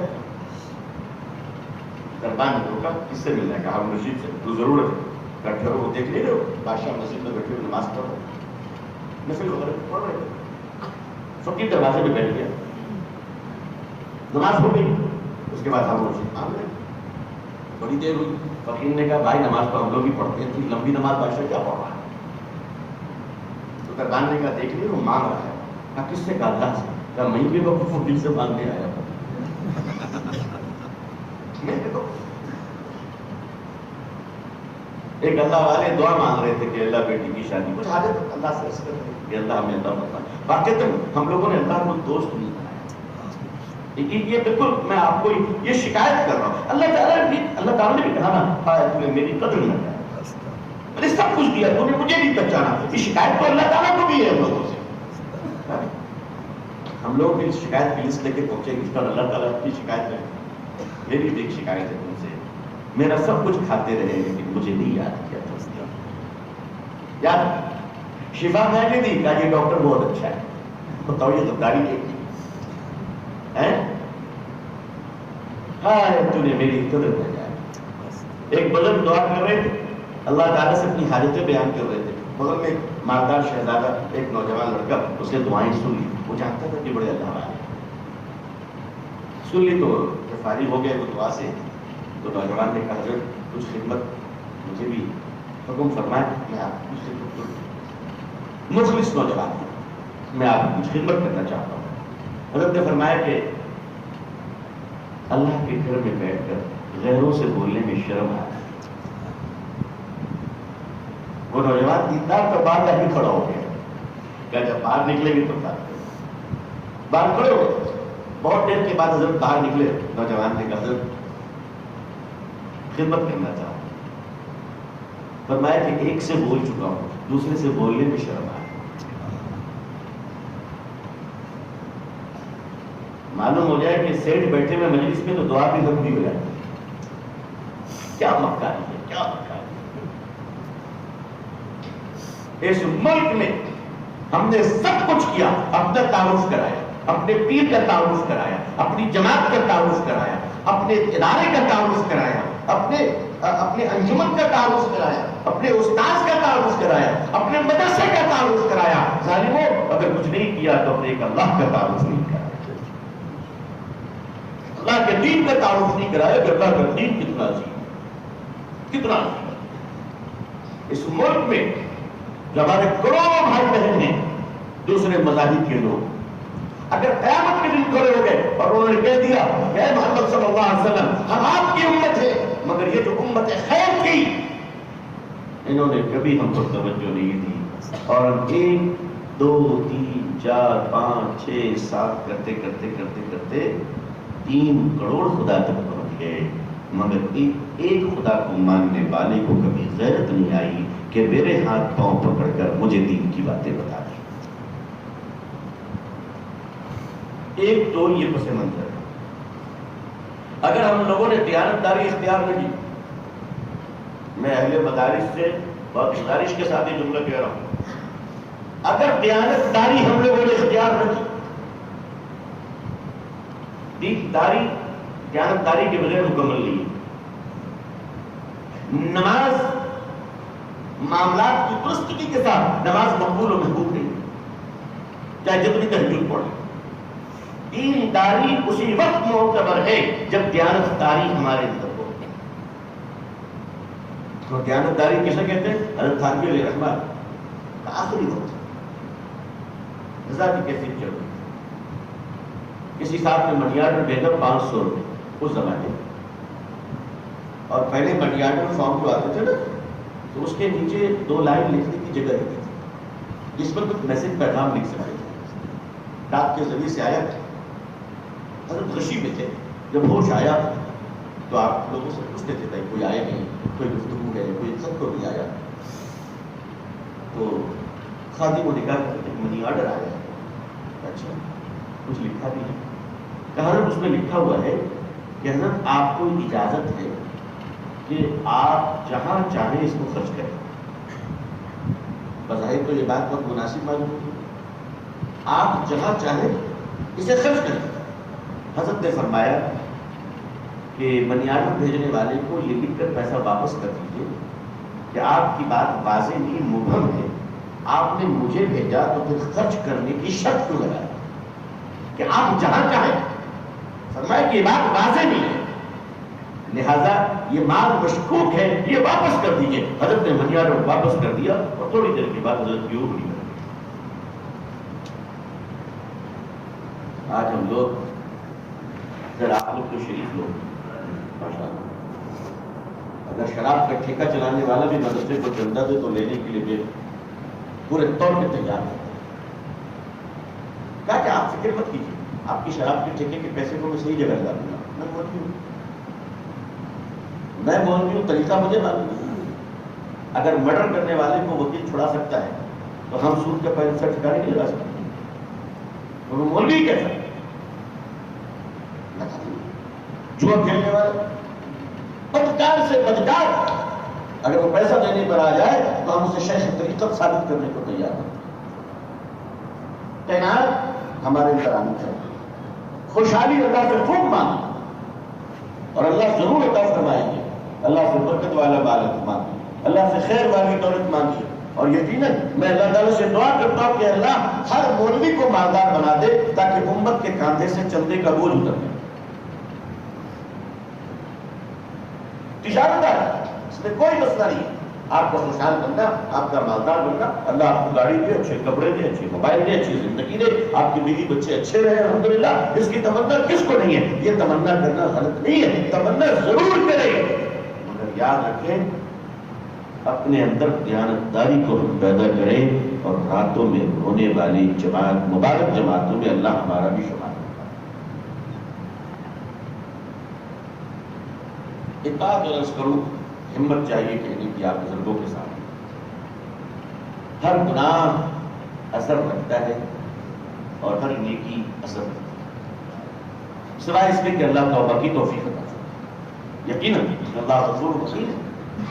دربار میں روکا، کس سے ملنا ہے؟ ہارون رشید سے. تو ضرورت ہے بیٹھے ہو وہ دیکھ لے رہے ہو بادشاہ مسجد میں بیٹھے ہوئے نماز پڑھ رہے، نفل وغیرہ پڑھ رہے. فقیر دروازے میں بیٹھ گیا، نماز ہو گئی. اس کے بعد ہم رشید مانگ رہے، بڑی دیر ہوئی. فقیر نے کہا بھائی نماز تو ہم لوگ ہی پڑھتے ہیں، لمبی نماز بادشاہ کیا پڑھ رہا ہے؟ تو دربان نے کہا دیکھ لیے وہ مانگ رہا ہے. کہا کس سے؟ کہا اللہ سے. کہا میں بھی فقیر سے مانگنے آیا ہوں. ایک اللہ والے دعا مانگ رہے تھے کہ اللہ بیٹی کی شادی کچھ حاجت اللہ سے عرض کر رہے کہ اللہ ہمیں اللہ بتا. واقعی ہم لوگوں نے اللہ کو دوست نہیں بنایا. یہ بالکل میں آپ کو یہ شکایت کر رہا ہوں. اللہ تعالیٰ نے بھی کہا نا تو نے میری قدر نہ کیا، میں نے سب کچھ دیا تو نے مجھے نہیں پہچانا. یہ شکایت تو اللہ تعالیٰ کو بھی ہے ہم لوگوں سے. ہم لوگ بھی شکایت کی لسٹ لے کے پہنچے گے. اس پر اللہ تعالیٰ کی شکایت ہے. میری بھی ایک شکایت ہے تم سے، میرا سب کچھ کھاتے رہے لیکن مجھے نہیں یاد کیا. یاد شفا میں نے دی، کہا یہ ڈاکٹر بہت اچھا ہے. بتاؤ یہ غداری ہے؟ ہاں تو نے میری قدر نہ جائے. ایک بزرگ دعا کر رہے تھے، اللہ تعالیٰ سے اپنی حاجتیں بیان کر رہے تھے. بغل میں ایک مالدار شہزادہ، ایک نوجوان لڑکا، اس نے دعائیں سن لی. وہ جانتا تھا کہ بڑے اللہ والے سن لی. تو جب فارغ ہو گئے وہ دعا سے، تو نوجوان نے کہا حضرت کچھ خدمت مجھے بھی حکم فرمائے. میں آپ کی خدمت کروں. مخلص نوجوان ہے، میں آپ کی کچھ خدمت کرنا چاہتا ہوں. حضرت نے فرمایا کہ اللہ کے گھر میں بیٹھ کر غیروں سے بولنے میں شرم آ رہا ہے. وہ نوجوان دیدار کا باہر جا کے کھڑا ہو گیا. کیا جب باہر نکلے گی تو بات کریں. باہر کھڑے ہو گئے. بہت دیر کے بعد حضرت باہر نکلے. نوجوان نے کہا حضرت خدمت کرنا چاہوں. فرمایا کہ ایک سے بول چکا ہوں، دوسرے سے بولنے میں شرم آ رہا ہے. معلوم ہو جائے کہ سیٹ بیٹھے ہوئے مجلس میں تو دعا بھی لمبی ہو جاتی ہے. کیا مکاری ہے، کیا مکاری. اس ملک میں ہم نے سب کچھ کیا، اپنا تعارف کرایا، اپنے پیر کا تعارف کرایا، اپنی جماعت کا تعارف کرایا، اپنے ادارے کا تعارف کرایا، اپنے انجمن کا تعارف کرایا، اپنے استاذ کا تعارف کرایا، اپنے مدرسے کا تعارف کرایا. ظالموں اگر کچھ نہیں کیا تو اپنے ایک اللہ کا تعارف نہیں کرایا، اللہ کے دین کا تعارف نہیں کرایا کہ اللہ کا دین کتنا عظیم، کتنا عظیم. اس ملک میں جو ہمارے کروڑوں بھائی بہن ہیں دوسرے مذاہب کے لوگ، اگر قیامت کے دن کھڑے ہو گئے اور انہوں نے کہہ دیا کہ اے محمد صلی اللہ علیہ وسلم ہم آپ کی امت ہے، مگر یہ جو امت خیر تھی انہوں نے کبھی ہم پر توجہ نہیں دی، اور 1 2 3 4 5 6 7 کرتے کرتے کرتے کرتے 3 کروڑ خدا تک پہنچ گئے، مگر ایک خدا کو ماننے والے کو کبھی غیرت نہیں آئی کہ میرے ہاتھ پاؤں پکڑ کر مجھے دین کی باتیں بتا دی. ایک تو یہ پس منظر ہے. اگر ہم لوگوں نے دیانتداری اختیار نہ کی، میں اہل مدارس سے بہت گزارش کے ساتھ یہ جملہ کہہ رہا ہوں، اگر دیانتداری ہم لوگوں نے اختیار نہ کی، دیانتداری کے بغیر مکمل نہیں. نماز معاملات کی درستگی کے ساتھ نماز مقبول و محبوب نہیں، چاہے جتنی تہجد پڑھے. دینداری اسی وقت معتبر ہے جب دیانتداری ہمارے اندر ہو. تو دیانتداری کسے کہتے ہیں؟ حضرت تھانوی علیہ رحمت کا آخری وقت رضا کی کیفیت چل رہی. کسی صاحب نے منی آرڈر بھیجا 500 روپے اس زمانے میں، اور پہلے منی آرڈر فارم جو آتے تھے نا تو اس کے نیچے 2 لائن لکھنے کی جگہ رہتی تھی جس پر کچھ میسج پیغام لکھ سکتے تھے. ڈاک کے ذریعے سے آیا. حضرت غشی میں تھے. جب ہوش آیا تو آپ لوگوں سے پوچھتے تھے بھائی کوئی آیا نہیں، کوئی گفتگو ہے، کوئی سب کو نہیں آیا. تو خادم کو نکال کر منی آرڈر آیا. اچھا کچھ لکھا بھی ہے. کہا حضرت اس میں لکھا ہوا ہے کہ حضرت آپ کو اجازت ہے کہ آپ جہاں چاہیں اس کو خرچ کریں. بظاہر تو یہ بات بہت مناسب معلوم ہوتی ہے، آپ جہاں چاہیں اسے خرچ کریں. حضرت نے فرمایا کہ منی آرڈر بھیجنے والے کو یہ لکھ کر پیسہ واپس کر دیجیے کہ آپ کی بات واضح نہیں مبہم ہے، آپ نے مجھے بھیجا تو پھر خرچ کرنے کی شرط کیوں لگایا کہ آپ جہاں چاہیں. فرمایا کہ یہ بات واضح نہیں ہے، لہذا یہ مال مشکوک ہے، یہ واپس کر دیجیے. حضرت نے منی آرڈر واپس کر دیا اور تھوڑی دیر کے بعد حضرت کی اوپری کر دی. آج ہم لوگ ذرا عقل تو شریف لوگ ماشاءاللہ، اگر شراب کا ٹھیکہ چلانے والا بھی مدرسے کو چندہ دے تو لینے کے لیے پورے طور پہ تیار ہے. کہا کہ آپ فکر مت کیجیے، آپ کی شراب کے ٹھیکے کے پیسے کو میں صحیح جگہ لگا دوں گا. میں بولتی ہوں طریقہ مجھے معلوم ہے. اگر مرڈر کرنے والے کو وکیل چھڑا سکتا ہے تو ہم سود کا پیسہ ٹھکانے نہیں لگا سکتے. وہ مولوی کیسا جوا کھیلنے والا بدکار سے بدکار اگر وہ پیسہ دینے پر آ جائے تو ہم اسے شیخ طریقت ثابت کرنے کو تیار ہیں. تعینات ہمارے اندر آنی چاہیے. خوشحالی اللہ سے خوب مانگی اور اللہ ضرور عطا فرمائیں گے. اللہ سے برکت والا بالغ مانگی، اللہ سے خیر والی دولت مانگی اور یقیناً میں اللہ تعالیٰ سے دعا کرتا ہوں کہ اللہ ہر مولوی کو مالدار بنا دے تاکہ امت کے کاندھے سے چندے کا بوجھ اتر جائے. تجارت ہے، اس میں کوئی مسئلہ نہیں ہے. آپ کا خوشحال بننا، آپ کا مالدار بننا، اللہ آپ کو گاڑی دے، اچھے کپڑے دے، اچھے موبائل دے، اچھی زندگی دے، آپ کی بیوی بچے اچھے رہے الحمدللہ. اس کی تمنا کس کو نہیں ہے؟ یہ تمنا کرنا غلط نہیں ہے، تمنا ضرور کرے، مگر یاد رکھیں اپنے اندر دیانتداری کو ہم پیدا کریں اور راتوں میں ہونے والی جماعت مبارک جماعتوں میں اللہ ہمارا بھی شمار کرتا ہے. ایک بات عرض کروں، ہمت چاہیے کہنے کی آپ بزرگوں کے سامنے. ہر گناہ اثر رکھتا ہے اور ہر نیکی اثر رکھتا ہے، سوائے اس میں کہ اللہ توبہ کی توفیق عطا فرمائے. یقیناً اللہ غفور رحیم ہے،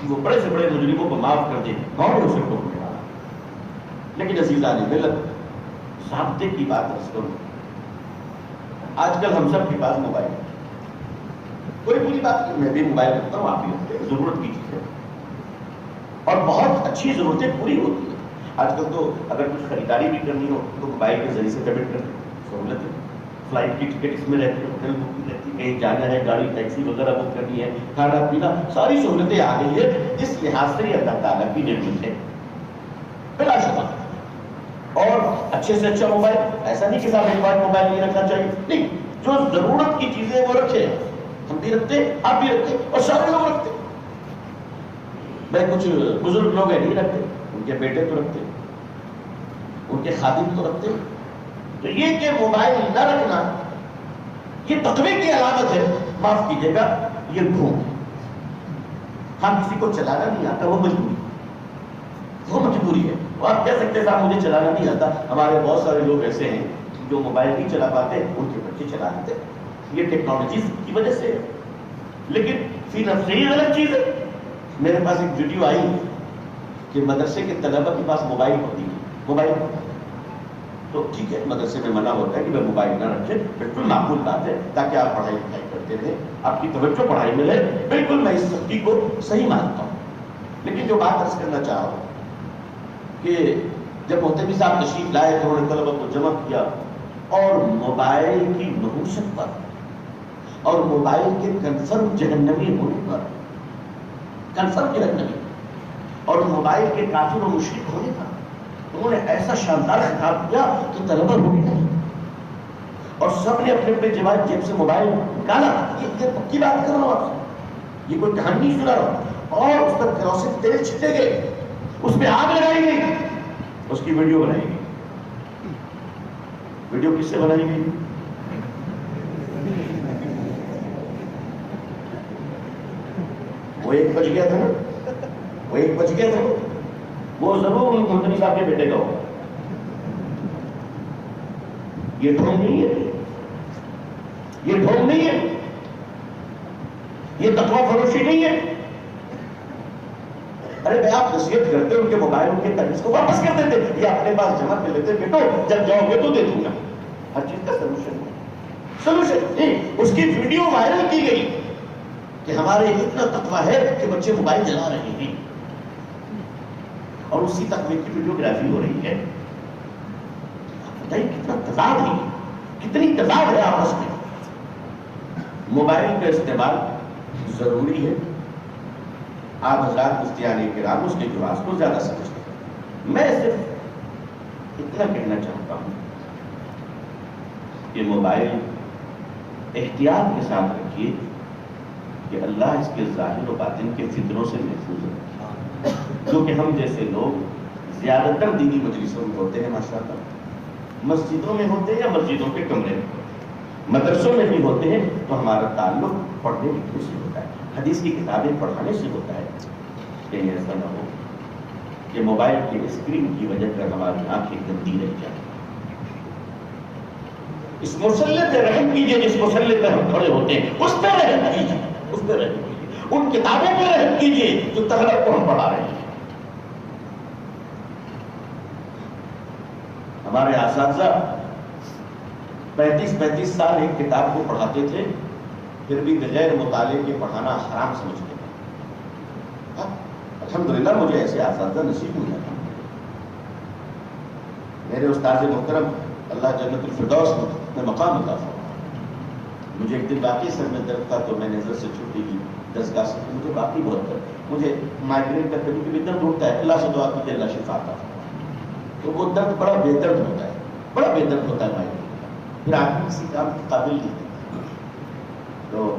وہ بڑے سے بڑے مجرموں کو معاف کر دے، کون ہے اسے ٹوکنے والا. لیکن عزیزان ملت، ضابطے کی بات عرض کروں. آج کل ہم سب کے پاس موبائل ہے، کوئی بری بات نہیں، میں بھی موبائل رکھتا ہوں، آپ بھی رکھتے ہیں، ضرورت کی چیز ہے اور بہت اچھی ضرورتیں پوری ہوتی ہیں. آج کل تو اگر کچھ خریداری بھی کرنی ہو تو موبائل کے ذریعے سے پیمنٹ کرتے ہیں، سہولت ہے. فلائٹ کی ٹکٹ اس میں رہتی ہے، ہوٹل بکنگ رہتی ہے، کہیں جانا ہے، گاڑی ٹیکسی وغیرہ بک کرنی ہے، کھانا پینا، ساری سہولتیں آ گئی ہے. اس لحاظ سے یہ اللہ تعالیٰ کی نعمت ہے بلا شبہ. اور اچھے سے اچھا موبائل، ایسا نہیں کہ صاحب ایک بار موبائل نہیں رکھنا چاہیے، نہیں، جو ضرورت کی چیزیں وہ رکھے. ہم بھی رکھتے، آپ بھی رکھتے اور سارے لوگ رکھتے. میں کچھ بزرگ لوگ ہیں نہیں رکھتے، ان کے بیٹے تو رکھتے، ان کے خادم تو رکھتے. تو یہ کہ موبائل نہ رکھنا یہ تقوی کی علامت ہے، معاف کیجیے گا، یہ گھوم. ہاں کسی کو چلانا نہیں آتا، وہ مجبوری ہے. وہ آپ کہہ سکتے صاحب مجھے چلانا نہیں آتا. ہمارے بہت سارے لوگ ایسے ہیں جو موبائل نہیں چلا پاتے، ان کے بچے چلا لیتے، یہ ٹیکنالوجی کی وجہ سے. لیکن فی نفسہ ہی غلط چیز ہے. میرے پاس ایک ویڈیو آئی کہ مدرسے کے طلبہ کے پاس موبائل ہوتی ہے، موبائل تو ٹھیک ہے، مدرسے میں منع ہوتا ہے کہ وہ موبائل نہ رکھے، بالکل معقول بات ہے، تاکہ آپ پڑھائی لکھائی کرتے رہیں، آپ کی توجہ پڑھائی میں رہے. بالکل میں اس سختی کو صحیح مانتا ہوں. لیکن جو بات عرض کرنا چاہ رہا ہوں کہ جب محتمی صاحب تشریف لائے تو انہوں نے طلبہ کو جمع کیا اور موبائل کی نحوست پر اور موبائل کے کنفرم جہنمی ہونے پر، کنفرم جہنمی اور موبائل کے کافر و مشرک ہونے پر انہوں نے ایسا شاندار خطاب کیا کہ طلبہ رونے لگے اور سب نے اپنے اپنے جیب سے موبائل نکالا. یہ پکی بات کر رہا ہوں آپ سے، یہ کوئی کہانی نہیں سنا رہا ہوں. اور اس پر کیروسین تیل چھٹے گئے، اس پہ آگ لگائی گئی، اس کی ویڈیو بنائی گئی. ویڈیو کس سے بنائی گئی؟ وہ ایک بج گیا تھا نا، وہ ایک بج گیا تھا، وہ ضرور محتمی صاحب کے بیٹے کا ہوگا. یہ ڈھونگ نہیں ہے، یہ ڈھونگ نہیں ہے، یہ تقویٰ فروشی نہیں ہے. ارے بھائی آپ نصیحت کرتے ان کے موبائل ان کے قرض کو واپس کر دیتے، یہ اپنے پاس جمع کر لیتے، بیٹو جب جاؤ گے تو دے دوں گا. ہر چیز کا سلوشن اس کی ویڈیو وائرل کی گئی کہ ہمارے اتنا تقویٰ ہے کہ بچے موبائل چلا رہے ہیں اور اسی تقوی کی ویڈیوگرافی ہو رہی ہے. بتائیے کتنا تضاد ہے، کتنی تضاد ہے آپس میں. موبائل کا استعمال ضروری ہے، آپ حضرات مفتیان کرام اس کے جواز کو زیادہ سمجھتے ہیں. میں صرف اتنا کہنا چاہتا ہوں کہ موبائل احتیاط کے ساتھ رکھیے کہ اللہ اس کے ظاہر و باطن کے فتنوں سے محفوظ ہے. کیونکہ ہم جیسے لوگ زیادہ تر دینی مجلسوں میں ہوتے ہیں ماشاءاللہ، مسجدوں میں ہوتے ہیں یا مسجدوں کے کمرے میں، مدرسوں میں بھی ہوتے ہیں، تو ہمارا تعلق پڑھنے لکھنے سے ہوتا ہے، حدیث کی کتابیں پڑھانے سے ہوتا ہے. کہیں ایسا نہ ہو کہ موبائل کے اسکرین کی وجہ سے ہماری آنکھیں گندی رہ جائیں. اس مسلح پہ رحم کیجیے جس مسلح پہ ہم کھڑے ہوتے ہیں، اس پہ رحم کیجیے، اس پہ رحم کیجیے. ان کتابوں پہ رحم کیجیے جو طلبہ کو ہم پڑھا رہے ہیں. ہمارے اساتذہ 35 سال ایک کتاب کو پڑھاتے تھے، پھر بھی بغیر مطالعے کے پڑھانا حرام سمجھتے تھے. الحمدللہ مجھے ایسے اساتذہ نصیب ہوئے ہیں. میرے استاد محترم اللہ جنت الفردوس میں مقام عطا فرمائے. مجھے ایک دن واقعی سر میں درد تھا تو میں نے نظر سے چھٹی کی درسگاہ سے. مجھے واقعی بہت درد, مجھے مائگرین کا کبھی کبھی درد ہوتا ہے, اللہ سے دعا کیجیے اللہ شفا عطا فرمائے. تو وہ درد بڑا بے درد ہوتا ہے, بڑا بے درد ہوتا ہے مائگرین کا, پھر آدمی کسی کام کے قابل نہیں ہوتا. تو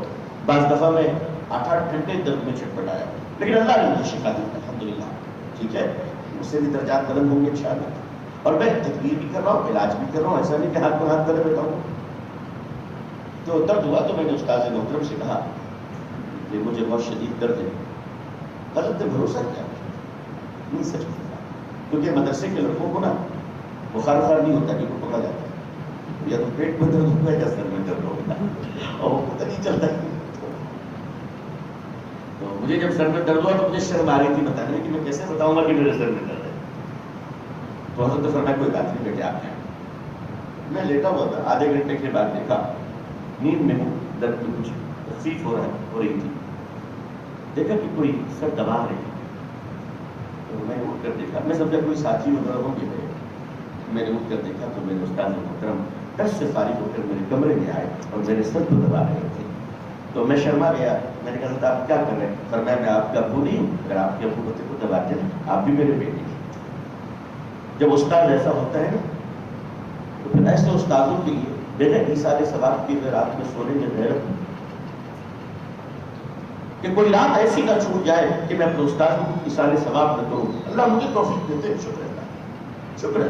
بعض دفعہ میں 8-8 گھنٹے درد میں چھٹپٹایا, لیکن اللہ نے مجھے شفا دی الحمدللہ. ٹھیک ہے, اس سے بھی درجات بلند ہوں گے انشاءاللہ. اور میں تدبیر بھی کر رہا ہوں, علاج بھی کر رہا ہوں, ایسا نہیں کہ ہاتھ پر ہاتھ کرے بیٹھا ہوں. تو درد ہوا تو میں نے استاد محترم سے کہا کہ مجھے بہت شدید درد ہے. حضرت نے بھروسہ کیا, نہیں سچ بتا, کیونکہ مدرسے کے لڑکوں کو نا بخار نہیں ہوتا کہ وہ پکڑا جاتا ہے, یا تو پیٹ میں درد ہوگا یا سر میں درد ہوگا, اور وہ پتہ نہیں چلتا. تو مجھے جب سر میں درد ہوا تو مجھے شرم آ رہی تھی بتانے میں کہ میں کیسے بتاؤں گا کہ میرے سر میں درد ہے. تو حضرت نے فرمایا کوئی بات نہیں بیٹے آپ ہیں. میں لیٹا ہوا تھا, آدھے گھنٹے کے بعد دیکھا نیند میں درد میں کچھ تخفیف ہو رہی تھی. دیکھا کہ کوئی سر دبا رہے ہیں, تو میں اٹھ کر دیکھا, میں سمجھا کوئی ساتھی وغیرہ ہوں گے. میں نے اٹھ کر دیکھا تو میرے استاد محترم ٹس سے فارغ ہو کر میرے کمرے میں آئے اور میرے سر کو دبا رہے تھے. تو میں شرما گیا. میں نے کہا آپ کیا کر رہے ہیں؟ فرمایا میں آپ کا ابو نہیں ہوں, اگر آپ کے ابو ہوتے کو دباتے ہیں, آپ بھی میرے بیٹے ہیں. جب استاد ایسا ہوتا ہے نا تو پھر ایسے استادوں کے لیے بغیر ایثار ثواب کی رات میں سونے میں غیرت کہ کوئی رات ایسی نہ چھوٹ جائے کہ میں اپنے استاد کو ایثار ثواب نہ کروں. اللہ مجھے توفیق دیتے ہیں, شکر ہے, شکر ہے.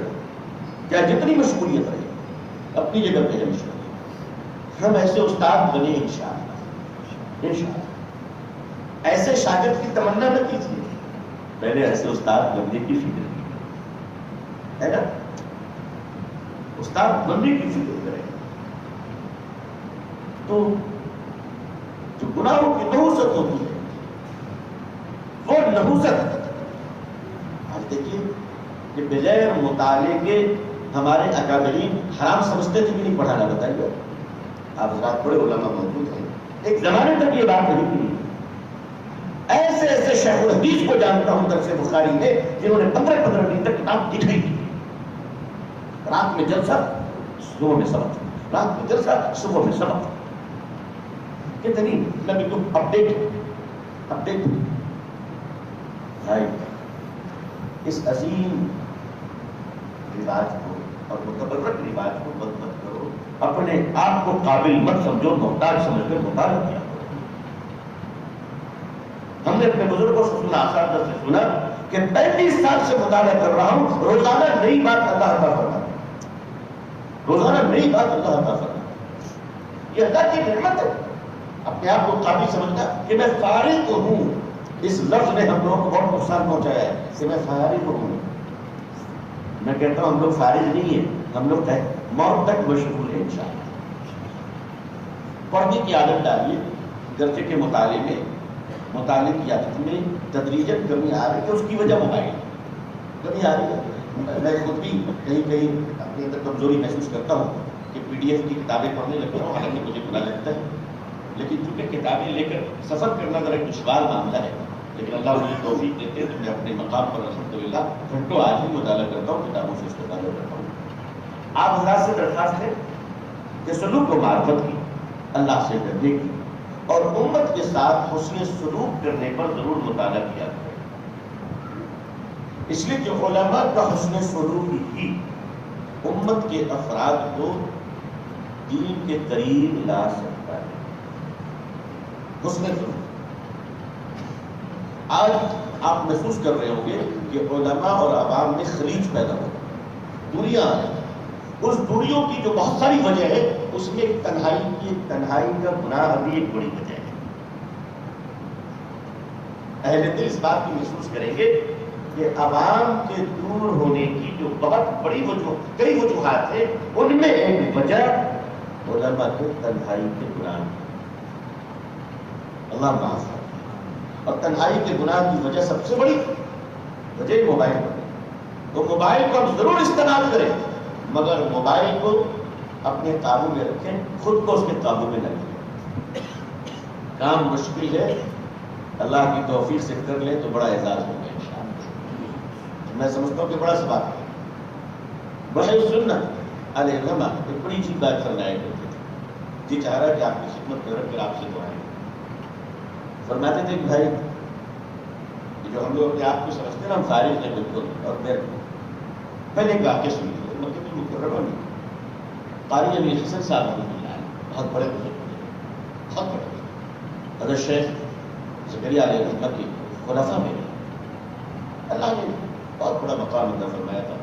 کیا جتنی مشغولیت رہے اپنی جگہ پہ ہے مشغولیت, ہم ایسے استاد بنے انشاءاللہ, انشاءاللہ. ایسے شاگرد کی تمنا نہ کیجیے, پہلے ایسے استاد بننے کی فکر ہے نا, استاد بننے کی فکر کریں. تو جو گناہوں کی نحوست ہوتی ہے وہ نحوست, آپ دیکھیے کہ بغیر مطالعے کے ہمارے اکابرین حرام سمجھتے تھے کہ نہیں پڑھانا. بتائیے آپ حضرات بڑے علماء موجود ہیں, ایک زمانے تک یہ بات نہیں تھی. ایسے ایسے شیخ الحدیث کو جانتا ہوں درس بخاری میں جنہوں نے 15 دن تک کتاب لکھی تھی. رات میں جلسہ صبح میں سبق, رات میں جلسہ صبح میں سبق. کتنی میں بالکل اپڈیٹ بھائی. اس عظیم رواج کو اور متبرک رواج کو بند مت کرو, اپنے آپ کو قابل مت سمجھو, محتاج سمجھ کر مطالعہ کیا. ہم نے اپنے بزرگوں سے سنا, اساتذہ سے سنا کہ 35 سال سے مطالعہ کر رہا ہوں, روزانہ نئی بات اللہ عطا فرماتا ہے, روزانہ نئی بات اللہ عطا فرماتا ہے. یہ اللہ کی نعمت ہے. اپنے آپ کو قابل سمجھنا کہ میں فارغ ہوں, اس لفظ نے ہم لوگوں کو بہت نقصان پہنچایا ہے کہ میں فارغ ہوں. میں کہتا ہوں ہم لوگ فارغ نہیں ہیں, ہم لوگ موت تک مشغول ہیں انشاءاللہ. پڑھنے کی عادت ڈالیے, گرچہ کے مطالعے میں, مطالعے کی عادت میں تدریجاً کمی آ رہی ہے. اس کی وجہ موبائل کمی آ رہی ہے. میں خود بھی کہیں اپنی اندر کمزوری محسوس کرتا ہوں کہ PDF کی کتابیں پڑھنے لگتا ہوں, حالانکہ مجھے برا لگتا ہے, لیکن چونکہ کتابیں لے کر سفر کرنا ذرا دشوار معاملہ ہے. لیکن اللہ مجھے توفیق دیتے تو میں اپنے مقام پر الحمدللہ گھنٹوں آج بھی مطالعہ کرتا ہوں, کتابوں سے استفادہ کرتا ہوں. آپ حضرات سے درخواست ہے کہ سلوک و معرفت کی, اللہ سے ڈرنے کی اور امت کے ساتھ حسن سلوک کرنے پر ضرور مطالعہ کیا کریں. اس لیے کہ علماء کا حسن سلوک ہی امت کے افراد کو دین کے قریب لا سکتا ہے. حسن سلوک. آج آپ محسوس کر رہے ہوں گے کہ علماء اور عوام میں خلیج پیدا ہو, دوریاں آ رہی ہیں. اس دوریوں کی جو بہت ساری وجہ ہے, اس میں تنہائی کا گناہ بھی ایک بڑی وجہ ہے. اہل دل اس بات کی محسوس کریں گے کہ عوام کے دور ہونے کی جو بہت بڑی کئی وجوہات ہیں, ان میں ایک وجہ علماء کے تنہائی کے گناہ. اللہ معاف کرے. اور تنہائی کے گناہ کی وجہ سب سے بڑی وجہ موبائل ہے. تو موبائل کو ہم ضرور استعمال کریں, مگر موبائل کو اپنے قابو میں رکھیں, خود کو اس کے قابو میں نہ لیں. کام مشکل ہے, اللہ کی توفیق سے کر لیں تو بڑا اعزاز ہوگا انشاءاللہ. میں سمجھتا ہوں کہ بڑا ثواب ہے. بحر سنت علیہ الرحمہ ایک بڑی چیز بات فرمایا کرتے تھے، جی چاہ رہا کہ آپ کی خدمت میں رکھ کر آپ سے دعائیں فرماتے تھے کہ بھائی جو ہم لوگ اپنے آپ کو سمجھتے ہیں ہم فارغ ہیں بالکل اور پہلے ایک واقعہ سنی تھی مکہ المکرمہ میں قاری علی حسن صاحب رحمۃ اللہ علیہ بہت بڑے بزرگ تھے، بہت بڑے حضرت شیخ زکریا علیہ الرحمہ کے خلفاء میں اللہ نے بہت بڑا مقام عطا فرمایا تھا،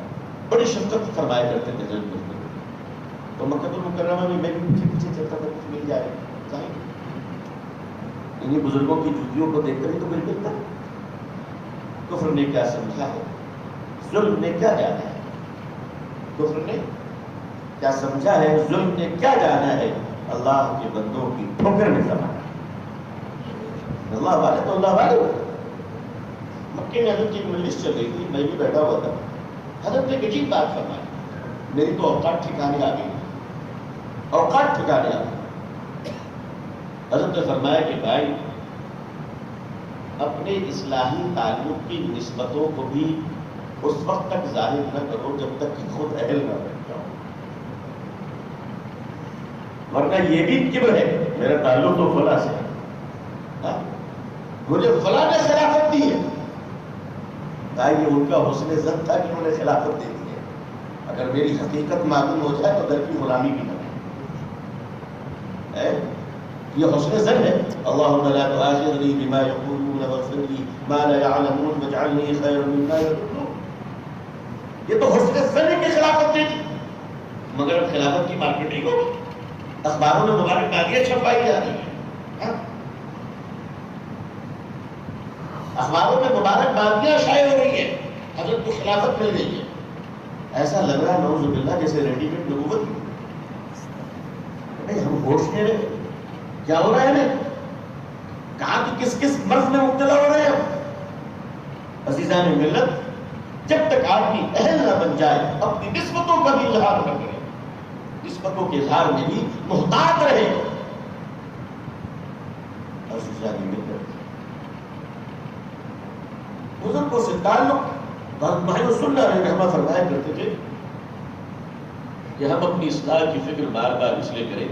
بڑی شفقت فرمایا کرتے تھے حضرت بزرگ، تو مکہ المکرمہ میں میں بھی پیچھے پیچھے چلتا تھا کچھ مل جائے ظاہر انہیں بزرگوں کی جوتیوں کو دیکھ کر ہی تو مل ملتا، کفر نے کیا سمجھا ہے، ظلم نے کیا جانا ہے، کفر نے کیا سمجھا ہے، ظلم نے کیا جانا ہے، اللہ کے بندوں کی ٹھوکر میں زمانہ اللہ والے تو اللہ والے ہوتے۔ مکے میں حضرت کی ایک مجلس چل رہی تھی، میں بھی بیٹھا ہوا تھا، حضرت نے ایک عجیب بات فرمائی، میری تو اوقات ٹھکانے آ گئی، اوقات ٹھکانے آ گئی۔ حضرت نے فرمایا کہ بھائی اپنے اصلاحی تعلق کی نسبتوں کو بھی اس وقت تک ظاہر نہ کرو جب تک کہ خود اہل نہ بن جاؤ، ورنہ یہ بھی کبر ہے میرا تعلق تو فلاں سے ہے، مجھے فلاں نے خلافت دی ہے، بھائی یہ ان کا حسن ظن تھا کہ انہوں نے خلافت دے دی ہے، اگر میری حقیقت معلوم ہو جائے تو در کی غلامی بھی نہ ہے، یہ حسن ظن ہے، اللہم لا تؤاخذنی بما یقولون واغفر لی ما لا یعلمون واجعلنی خیرا مما یظنون، یہ تو حسن ظن کی خلافت دے دی، مگر خلافت کی مارکیٹنگ ہوگی، اخباروں میں مبارکبادیاں چھپائی جا رہی ہیں، اخباروں میں مبارکبادیاں شائع ہو رہی ہے، حضرت کو خلافت مل گئی ہے، ایسا لگ رہا ہے نعوذ باللہ جیسے ریڈی میڈ نبوت کی، ہم ہوش میں رہے کیا ہو رہا ہے ہمیں، کہاں کی کس کس مرض میں مبتلا ہو رہے ہیں عزیزان ملت، جب تک آدمی اہل نہ بن جائے اپنی نسبتوں کا بھی اظہار نہ کرے، نسبتوں کے اظہار میں بھی محتاط رہے، عزیزان ملت بزرگوں سے تعلق بہت سننا رحمہ فرمایا کرتے تھے کہ ہم اپنی اصلاح کی فکر بار بار اس لیے کریں،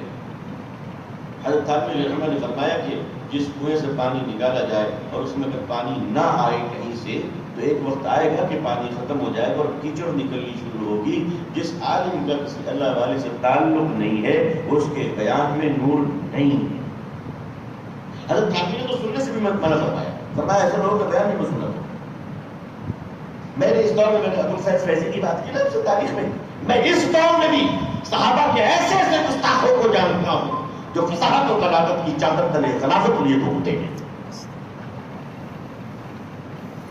حضرت تھانوی رحمہ نے فرمایا کہ جس کنویں سے پانی نکالا جائے اور اس میں اگر پانی نہ آئے کہیں سے تو ایک وقت آئے گا کہ پانی ختم ہو جائے گا اور کیچڑ نکلنی شروع ہوگی، جس عالم کا کسی اللہ والے سے تعلق نہیں ہے اس کے بیان میں نور نہیں ہے۔ حضرت تھانوی نے تو سننے سے بھی منع فرمایا ایسے لوگوں کا بیان نہیں میں سنا۔ میں نے اس دور میں نے ابو الفیض فیضی کی بات کی نا اس تاریخ میں اس دور میں بھی صحابہ کے ایسے ایسے گستاخوں کو جانتا ہوں جو فصاحت و بلاغت کی چادر تلے خلافت لیے گھومتے ہیں،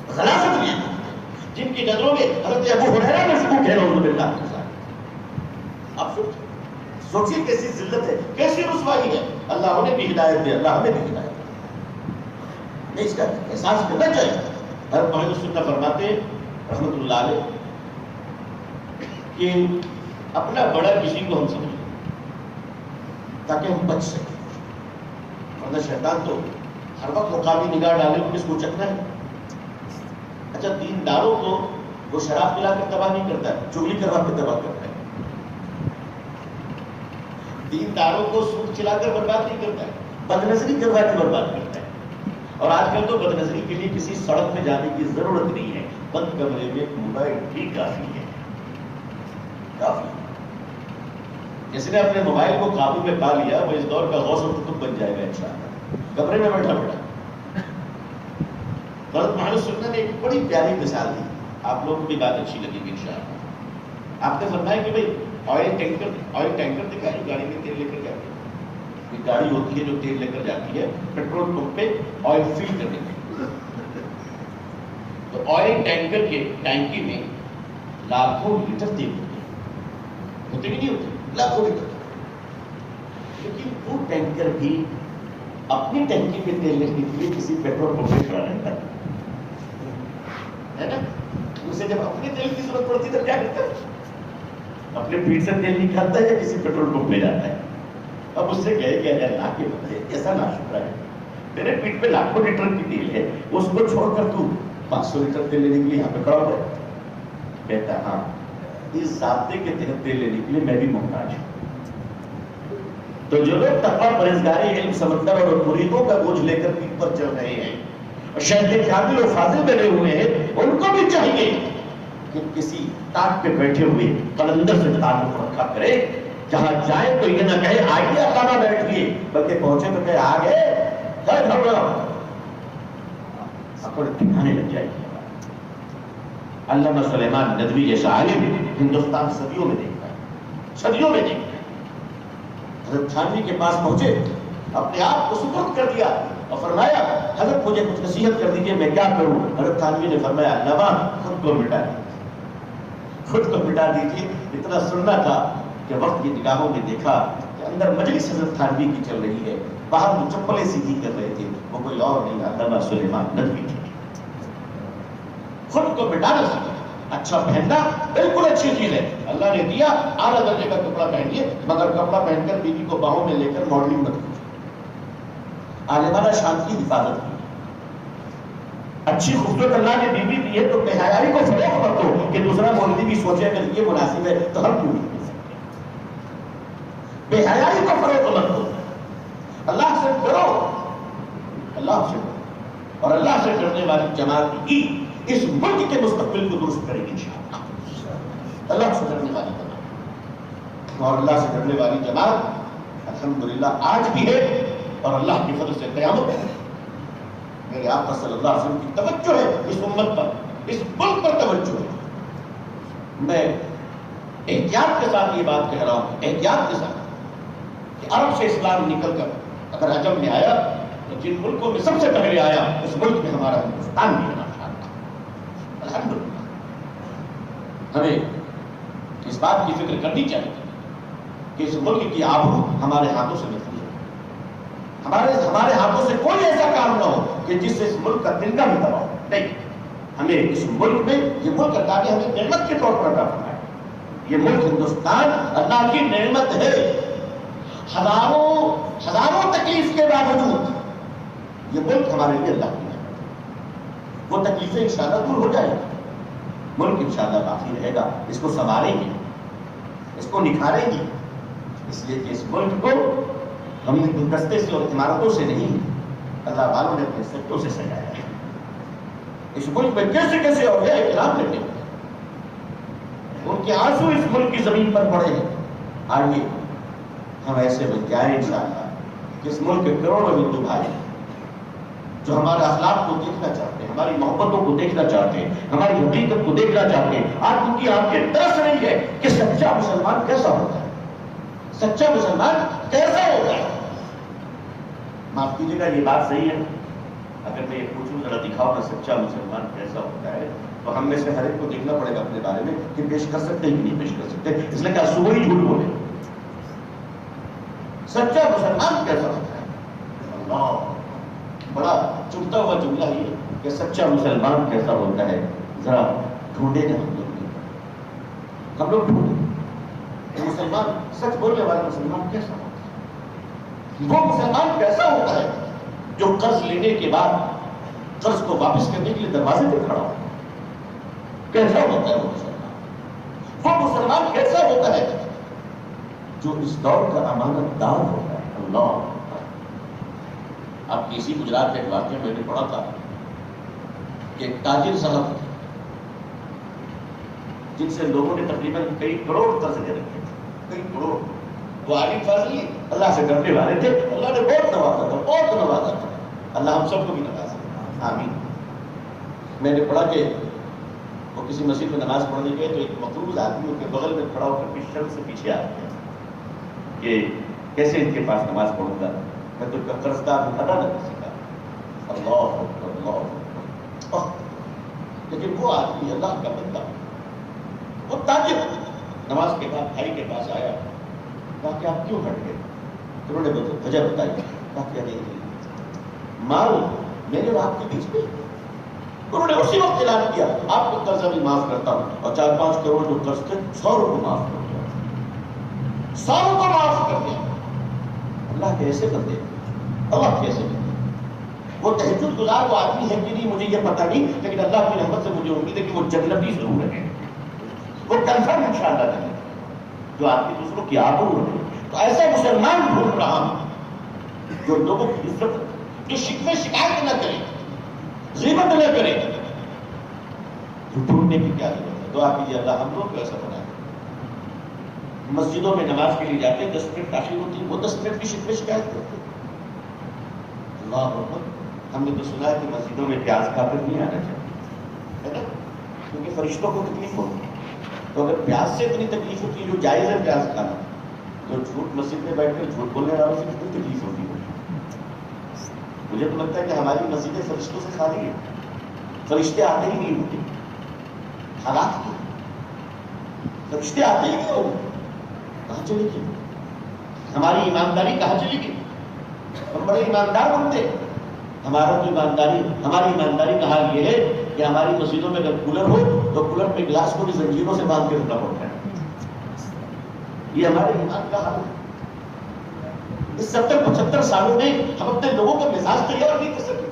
خلافت لیے گھومتے ہیں، جن کی نظروں میں حضرت ابو ہریرہ میں سکوت ہے نعوذ باللہ کے ساتھ۔ آپ سوچیے کیسی ذلت ہے، کیسی رسوائی ہے، اللہ انہیں بھی ہدایت دے، اللہ ہمیں بھی ہدایت دے، نہیں اس کا احساس کرنا چاہیے۔ حضرت محمد سنہ فرماتے رحمت اللہ علیہ کہ اپنا بڑا کسی کو ہم سمجھیں تاکہ ہم بچ سکیں، ورنہ شیطان تو ہر وقت مقامی نگاہ ڈالے کس کو چکنا ہے۔ اچھا دینداروں کو وہ شراب پلا کر تباہ نہیں کرتا ہے، چغلی کروا کے تباہ کرتا ہے، دینداروں کو سود چلا کر برباد نہیں کرتا ہے، بد نظری کروا کے برباد کرتا ہے، اور آج کل تو بد نظری کے لیے کسی سڑک میں جانے کی ضرورت نہیں ہے، بند کمرے میں موبائل بھی کافی ہے، کافی۔ جس نے اپنے موبائل کو قابو میں پا لیا وہ اس دور کا غوث القطب بن جائے گا انشاءاللہ، کمرے میں بیٹھا بیٹھا۔ حضرت محمد سنہ نے ایک بڑی پیاری مثال دی، آپ لوگوں کو بھی بات اچھی لگے گی انشاءاللہ۔ آپ نے فرمایا کہ بھائی آئل ٹینکر دکھا جو گاڑی میں تیل لے کر جاتی ہے، ایک گاڑی ہوتی ہے جو تیل لے کر جاتی ہے پیٹرول پمپ پہ آئل فل کرنے کے لیے، تو آئل ٹینکر کے ٹینکی میں لاکھوں لیٹر تیل ہوتے بھی نہیں ہوتے، لاکھوں لیٹر، لیکن وہ ٹینکر بھی اپنی ٹینکی میں تیل لینے کے لیے کسی پیٹرول پمپ پہ کھڑا رہتا ہے نا، اسے جب اپنے تیل کی ضرورت پڑتی ہے تو کیا کرتا ہے، اپنے پیٹ سے تیل نکالتا ہے یا کسی پیٹرول پمپ پہ جاتا ہے۔ اب اس سے کہے کہ اللہ کے بندے ایسا ناشکرا ہے، میرے پیٹ پہ لاکھوں لیٹر کی تیل ہے، اس کو چھوڑ کر تو 500 لیٹر تیل لینے کے لیے یہاں پہ کھڑا ہوا ہے۔ کہتا ہاں اس ضابطے کے تحت دے لینے کے لیے میں بھی محتاج ہوں. تو جو لوگ تقویٰ پرہیزگاری علم سمندر اور مریدوں کا بوجھ لے کر پیٹ پر چل رہے ہیں اور شہد کامل اور فاضل بنے ہوئے ہیں، ان کو بھی چاہیے کہ کسی ٹاٹ پہ بیٹھے ہوئے قلندر سے تعلق رکھا کرے. جہاں جائے تو یہ نہ کہے آئیے اقامہ بیٹھ گئے، بلکہ پہنچے تو کہے آ گئے اپنے ٹھکانے لگ جائے گی. علامہ سلیمان ندوی جیسا عالم ہندوستان صدیوں میں دیکھتا ہے، صدیوں میں دیکھتا ہے. حضرت تھانوی کے پاس پہنچے، اپنے آپ کو سپرد کر دیا اور فرمایا حضرت مجھے کچھ نصیحت کر دیجیے، میں کیا کروں؟ حضرت تھانوی نے فرمایا علامہ خود کو مٹا دیجیے، خود کو مٹا دیجیے. اتنا سننا تھا کہ وقت کی نگاہوں نے دیکھا کہ اندر مجلس حضرت تھانوی کی چل رہی ہے، باہر جو چپلیں سیدھی کر رہے تھے وہ کوئی اور نہیں علامہ سلیمان ندوی تھے. خود کو مٹانا سیکھا. اچھا پہننا بالکل اچھی چیز ہے، اللہ نے دیا اعلیٰ درجے کا کپڑا پہنیے، مگر کپڑا پہن کر بیوی کو باہوں میں لے کر ماڈلنگ مت کیجیے. عالمانہ شان کی حفاظت کی. اچھی خوبصورت اللہ نے بیوی دی ہے تو بے حیائی کو فروغ مت دو کہ دوسرا مولوی بھی سوچے اگر یہ مناسب ہے تو ہم کیوں نہیں کر سکتے. بے حیائی کو فروغ مت دو. اللہ سے ڈرو، اللہ سے ڈرو، اور اللہ سے ڈرنے والی جماعت ہی اس ملک کے مستقبل کو درست کرے گی انشاءاللہ. اللہ سے ڈرنے والی جماعت، اور اللہ سے ڈرنے والی جماعت الحمدللہ آج بھی ہے اور اللہ کی فضل سے قیامت ہے. میرے آقا صلی اللہ علیہ وسلم کی توجہ ہے اس امت پر، اس ملک پر توجہ ہے. میں احتیاط کے ساتھ یہ بات کہہ رہا ہوں، احتیاط کے ساتھ، کہ عرب سے اسلام نکل کر اگر عجم میں آیا تو جن ملکوں میں سب سے پہلے آیا اس ملک میں ہمارا ہندوستان بھی ہے. الحمدللہ ہمیں اس بات کی فکر کرنی چاہیے کہ اس ملک کی آبرو ہمارے ہاتھوں سے محفوظ ہو. ہمارے ہاتھوں سے کوئی ایسا کام نہ ہو کہ جس سے اس ملک کا تنکا بھی تباہ ہو. نہیں، ہمیں اس ملک میں یہ ملک اللہ نے ہمیں نعمت کے طور پر عطا فرمایا. یہ ملک ہندوستان اللہ کی نعمت ہے. ہزاروں تکلیف کے باوجود یہ ملک ہمارے لیے اللہ کی نعمت ہے. وہ تکلیفیں انشاءاللہ دور ہو جائیں گی، ملک انشاءاللہ باقی رہے گا. اس کو سنواریں گے، اس کو نکھاریں گے، اس لیے کہ اس ملک کو ہم نے گلدستے سے اور عمارتوں سے نہیں، اللہ والوں نے اپنے سچوں سے سجایا ہے. اس ملک میں کیسے کیسے اولیاء اکرام رہتے ہیں، ان کے آنسو اس ملک کی زمین پر پڑے ہیں. آئیے ہم ایسے بن جائیں انشاءاللہ کہ اس ملک کے کروڑوں ہندو بھائی جو ہمارے اخلاق کو دیکھنا چاہتے ہیں، ہماری محبتوں کو دیکھنا چاہتے ہیں، ہماری حقیقت کو دیکھنا چاہتے ہیں، آج ان کی آنکھیں ترس رہی ہے کہ سچا مسلمان کیسا ہوتا ہے، سچا مسلمان کیسا ہوتا ہے. معاف کیجیے گا یہ بات صحیح ہے؟ اگر میں یہ پوچھوں ذرا دکھاؤ نا سچا مسلمان کیسا ہوتا ہے، تو ہم میں سے ہر ایک کو دیکھنا پڑے گا اپنے بارے میں کہ پیش کر سکتے ہیں کہ نہیں پیش کر سکتے. اس لیے کیا صبح ہی جھوٹ بولے. سچا مسلمان کیسا ہوتا ہے؟ اللہ بڑا چبھتا ہوا جملہ یہ کہ سچا مسلمان کیسا ہوتا ہے. ذرا ڈھونڈے نا ہم لوگ ڈھونڈے مسلمان، سچ بولنے والا مسلمان کیسا ہوتا ہے. وہ مسلمان کیسا ہوتا ہے جو قرض لینے کے بعد قرض کو واپس کرنے کے لیے دروازے پہ کھڑا ہو. کیسا ہوتا ہے وہ مسلمان؟ وہ مسلمان کیسا ہوتا ہے جو اس دور کا امانت دار ہوتا ہے. اللہ آپ کسی گجرات کے ایک واقعہ میں نے پڑھا تھا کہ ایک تاجر صاحب تھے جن سے لوگوں نے تقریباً کئی کروڑ قرض لے رکھے تھے، کئی کروڑ. وہ عالم فاضل اللہ سے ڈرنے والے تھے، اللہ نے بہت نوازا تھا، بہت نوازا تھا. اللہ ہم سب کو بھی نوازا. آمین. میں نے پڑھا کہ وہ کسی مسجد میں نماز پڑھنے گئے تو ایک مقروض آدمی ان کے بغل میں کھڑا ہو کر شرم سے پیچھے آ گیا کہ کیسے ان کے پاس نماز پڑھوں گا، میں تو قرض دار ہوں، ادا نہ کر سکا. اللہ اکبر، اللہ اکبر. لیکن وہ آدمی اللہ کا بندہ، وہ تاجر نماز کے بعد بھائی کے پاس آیا، کہا کہ آپ کیوں ہٹ گئے؟ انہوں نے وجہ بتائی. کہا کہ نہیں، مال میرے اور آپ کے بیچ میں. انہوں نے اسی وقت اعلان کیا آپ کو قرض بھی معاف کرتا ہوں، اور 4-5 کروڑ جو قرض تھے 100 کو معاف کر دیا، 100 کو معاف کر دیا. اللہ کیسے کر دے، اللہ کیسے کر دے. وہ تہجد گزار وہ آدمی ہے کہ نہیں مجھے یہ پتہ نہیں، لیکن اللہ کی رحمت سے مجھے امید ہے کہ وہ جنتی ضرور ہے. وہ کنفرم انشاءاللہ کریں جو آپ کی دوسروں کی آبرو رکھے. تو ایسا مسلمان ڈھونڈ رہا ہوں جو لوگوں کی عزت، جو شکوے شکایت نہ کرے، غیبت نہ کرے. ڈھونڈنے کی کیا ضرورت ہے؟ دعا کیجیے اللہ ہم لوگ کو ایسا بنائے. مسجدوں میں نماز کے لیے جاتے ہیں، 10 منٹ تاخیر ہوتی ہے، وہ 10 منٹ کی شکوے شکایت کرتے ہیں. اللہ اکبر. ہم نے تو سنا ہے کہ مسجدوں میں پیاز کھا کر نہیں آنا چاہیے، ہے نا، کیونکہ فرشتوں کو تکلیف ہوتی ہے. تو اگر پیاز سے اتنی تکلیف ہوتی ہے جو جائز ہے پیاز کھانا، تو جھوٹ مسجد میں بیٹھ کر جھوٹ بولنے والوں سے کتنی تکلیف ہوتی ہے. مجھے تو لگتا ہے کہ ہماری مسجدیں فرشتوں سے خالی ہیں، فرشتے آتے ہی نہیں ہوتے. حالات کی فرشتے آتے ہی نہیں ہوتے. کہاں چلے گی ہماری ایمانداری؟ کہاں چلے گی؟ ہم بڑے ایماندار بنتے. ہماری ایمانداری کا حال یہ ہے کہ ہماری مسجدوں میں اگر کولر ہو تو کولر پہ گلاس کو بھی زنجیروں سے باندھ کے رکھنا پڑتا ہے. یہ ہمارے ایمان کا حال ہے. اس 70-75 سالوں میں ہم اپنے لوگوں کا مزاج تیار نہیں کر سکے.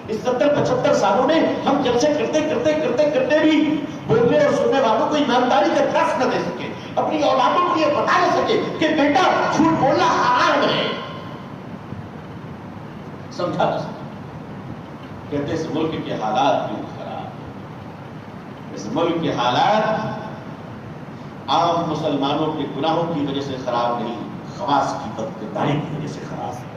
اس 70-75 سالوں میں ہم جلسے کرتے بھی بولنے اور سننے والوں کو ایمانداری کا درس نہ دے سکے. اپنی اولادوں کو یہ بتا نہ سکے کہ بیٹا جھوٹ بولنا حرام ہے. سمجھا نہ سکے. کہتے اس ملک کے حالات کیوں خراب ہیں؟ اس ملک کے حالات عام مسلمانوں کے گناہوں کی وجہ سے خراب نہیں، خواص کی بدکرداری کی وجہ سے خراب ہے.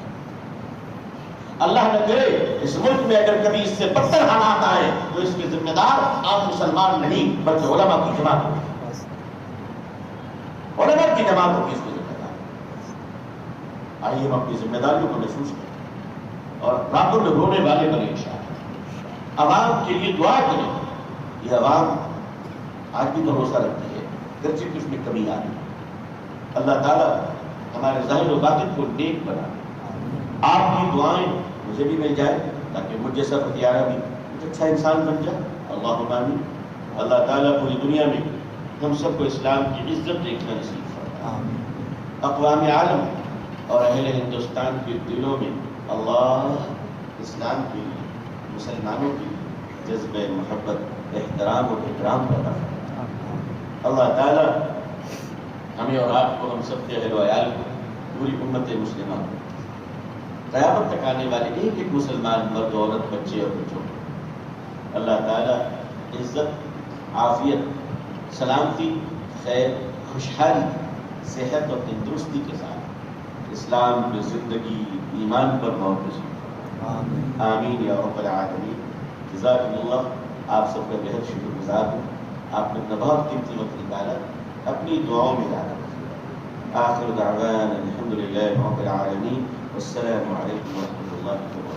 اللہ نہ کرے اس ملک میں اگر کبھی اس سے بدتر حالات آئے تو اس کے ذمہ دار عام مسلمان نہیں بلکہ علماء کی جماعت ہوگی. علماء کی جماعت ہوگی اس کو ذمہ دار. آئیے ہم اپنی ذمہ داریوں کو محسوس کریں اور راتوں میں رونے والے بنے انشاءاللہ. عوام کے لیے دعا کریں. یہ عوام آج بھی بھروسہ رکھتی ہے گرچہ کچھ میں کمی آ رہی. اللہ تعالیٰ ہمارے ظاہر و باطن کو نیک بنا. آپ کی دعائیں مجھے بھی مل جائے تاکہ مجھ جیسا ہتھیارہ بھی کچھ اچھا انسان بن جائے. اللہم آمین. اللہ تعالیٰ پوری دنیا میں ہم سب کو اسلام کی عزت دیکھنا نصیب فرمائے. اقوام عالم اور اہل ہندوستان کے دلوں میں اللہ اسلام کے لیے، مسلمانوں کے لیے جذبہ محبت، احترام اور اکرام پیدا فرمائے. اللہ تعالیٰ ہمیں اور آپ کو، ہم سب کے اہل و عیال کو، پوری امت مسلمہ کو، قیامت تک آنے والے ایک ایک مسلمان مرد، عورت، بچے اور بچوں کو اللہ تعالیٰ عزت، عافیت، سلامتی، خیر، خوشحالی، صحت اور تندرستی کے ساتھ اسلام میں زندگی، ایمان پر موت نصیب فرمائے. آمین یا رب العالمین. جزاکم اللہ. آپ سب کا بہت شکر گزار ہوں. آپ نے اپنا بہت قیمتی وقت نکالا، اپنی دعاؤں میں یاد رکھیے. آخر دعوانا الحمد للہ رب العالمین. والسلام علیکم ورحمۃ اللہ وبرکاتہ.